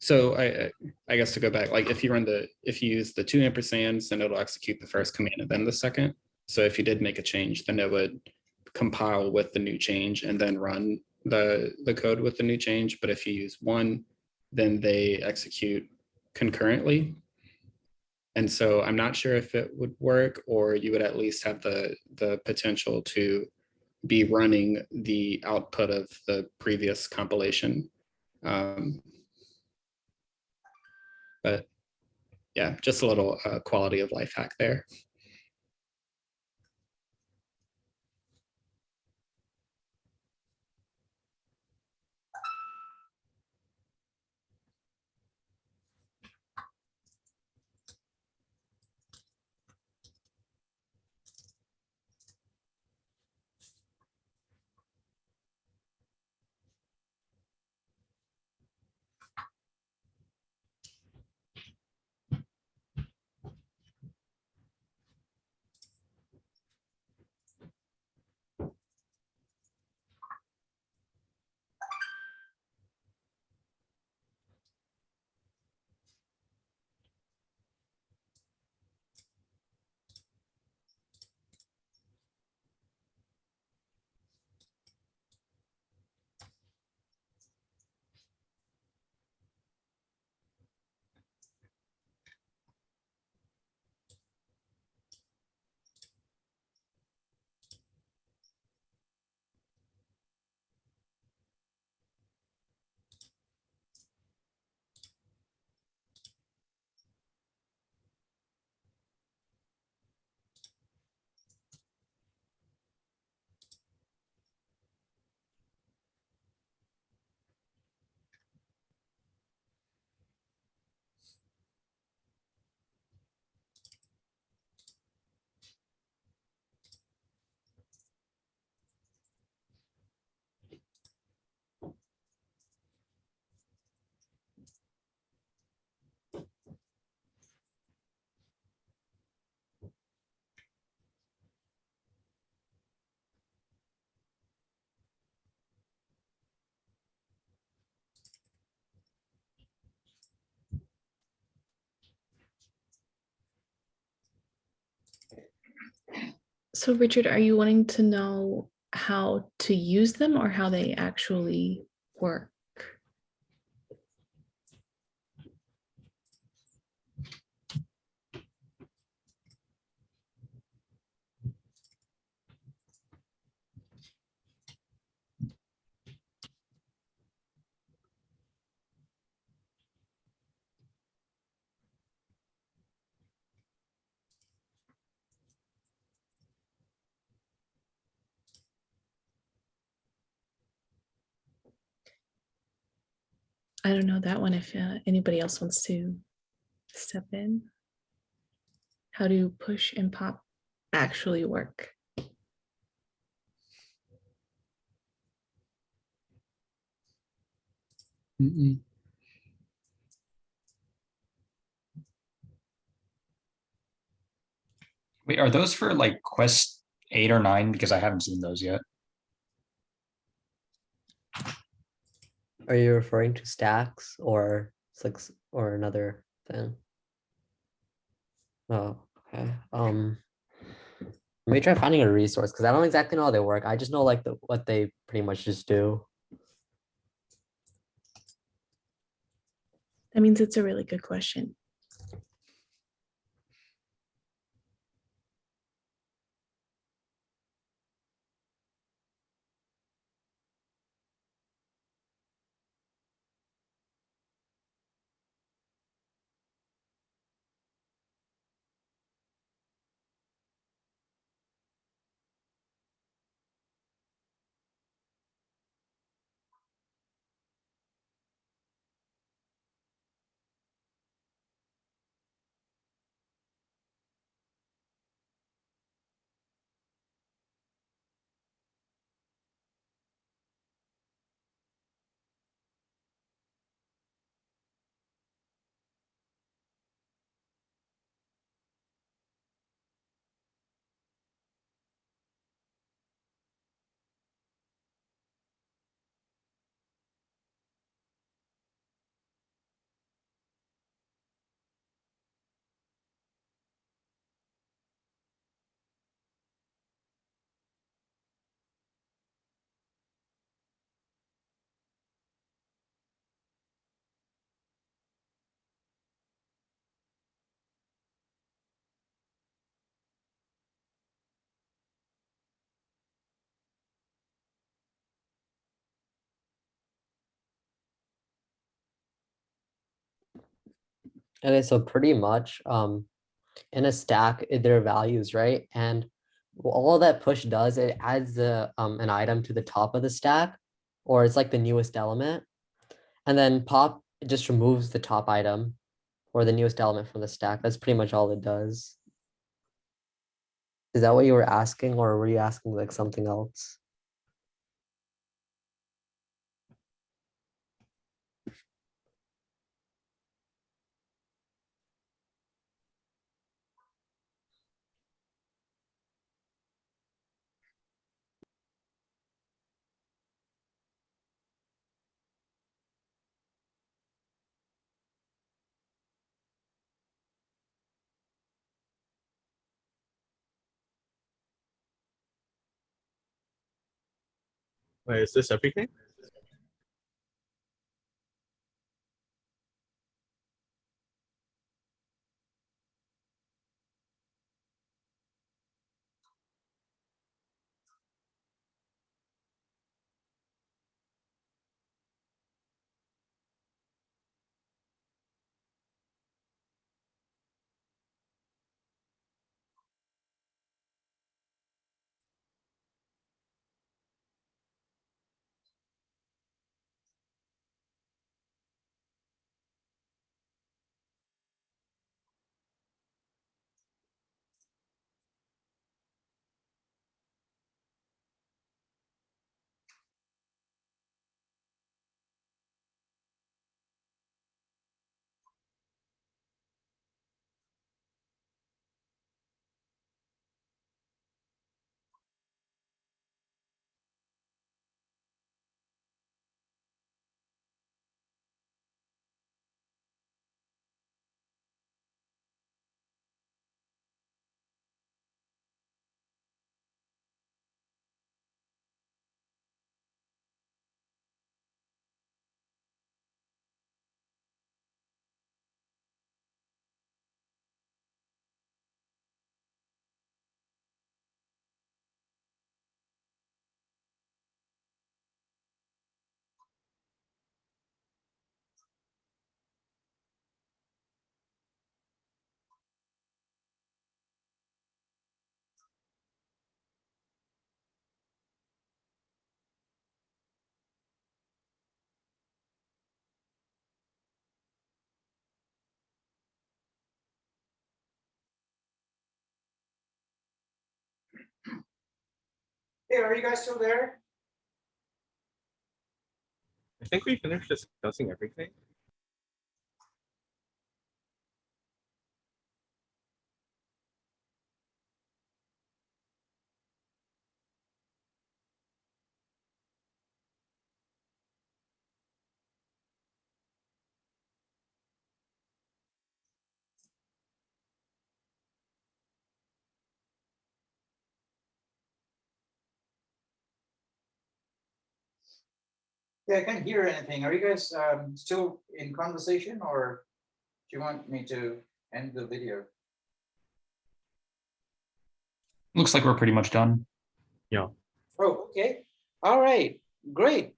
So I guess to go back, like if you use the 2 ampersands, then it'll execute the first command and then the second. So if you did make a change, then it would compile with the new change and then run the code with the new change. But if you use 1, then they execute concurrently. And so I'm not sure if it would work, or you would at least have the potential to be running the output of the previous compilation. But yeah, just a little quality of life hack there. So Richard, are you wanting to know how to use them or how they actually work? I don't know that one if anybody else wants to step in. How do push and pop actually work? Wait, are those for like quest 8 or 9? Because I haven't seen those yet. Are you referring to stacks or six or another thing? Oh, okay. Let me try finding a resource because I don't exactly know how they work. I just know like what they pretty much just do. That means it's a really good question. Okay, so pretty much in a stack there are values, right? And all that push does, it adds an item to the top of the stack, or it's like the newest element. And then pop, it just removes the top item or the newest element from the stack. That's pretty much all it does. Is that what you were asking, or were you asking like something else? Wait, is this everything? Hey, are you guys still there? I think we finished discussing everything. Yeah, I can't hear anything. Are you guys still in conversation, or do you want me to end the video? Looks like we're pretty much done. Yeah. Oh, okay. All right. Great.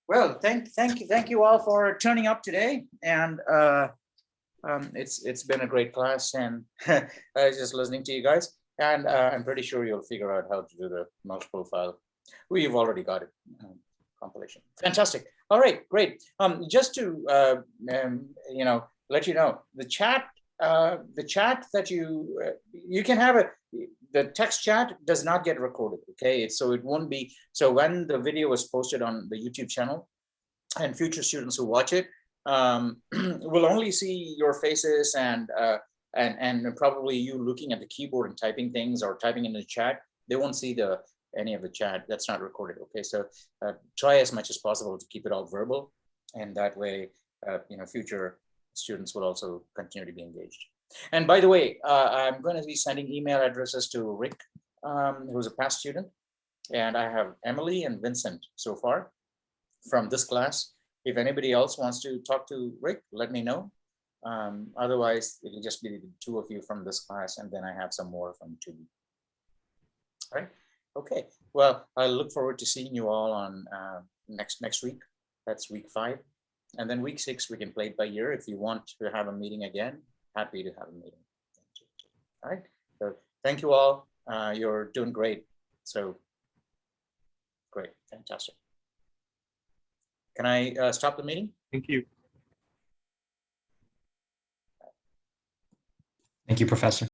Well, thank you all for turning up today, and it's been a great class, and I was just listening to you guys, and I'm pretty sure you'll figure out how to do the multiple file. We've already got it. Compilation. Fantastic. All right, great. Just to let you know, the chat that you can have the text chat does not get recorded. Okay, so it won't be. So when the video is posted on the YouTube channel, and future students who watch it will only see your faces and probably you looking at the keyboard and typing things or typing in the chat. They won't see any of the chat. That's not recorded. Okay, so try as much as possible to keep it all verbal, and that way future students will also continue to be engaged. And by the way, I'm going to be sending email addresses to Rick, who's a past student, and I have Emily and Vincent so far from this class. If anybody else wants to talk to Rick, let me know. Otherwise, it'll just be the two of you from this class, and then I have some more from 2B. All right. Okay. Well, I look forward to seeing you all on next week. That's week 5. And then week 6, we can play it by ear. If you want to have a meeting again, happy to have a meeting. All right. So thank you all. You're doing great. So great. Fantastic. Can I stop the meeting? Thank you. Thank you, Professor.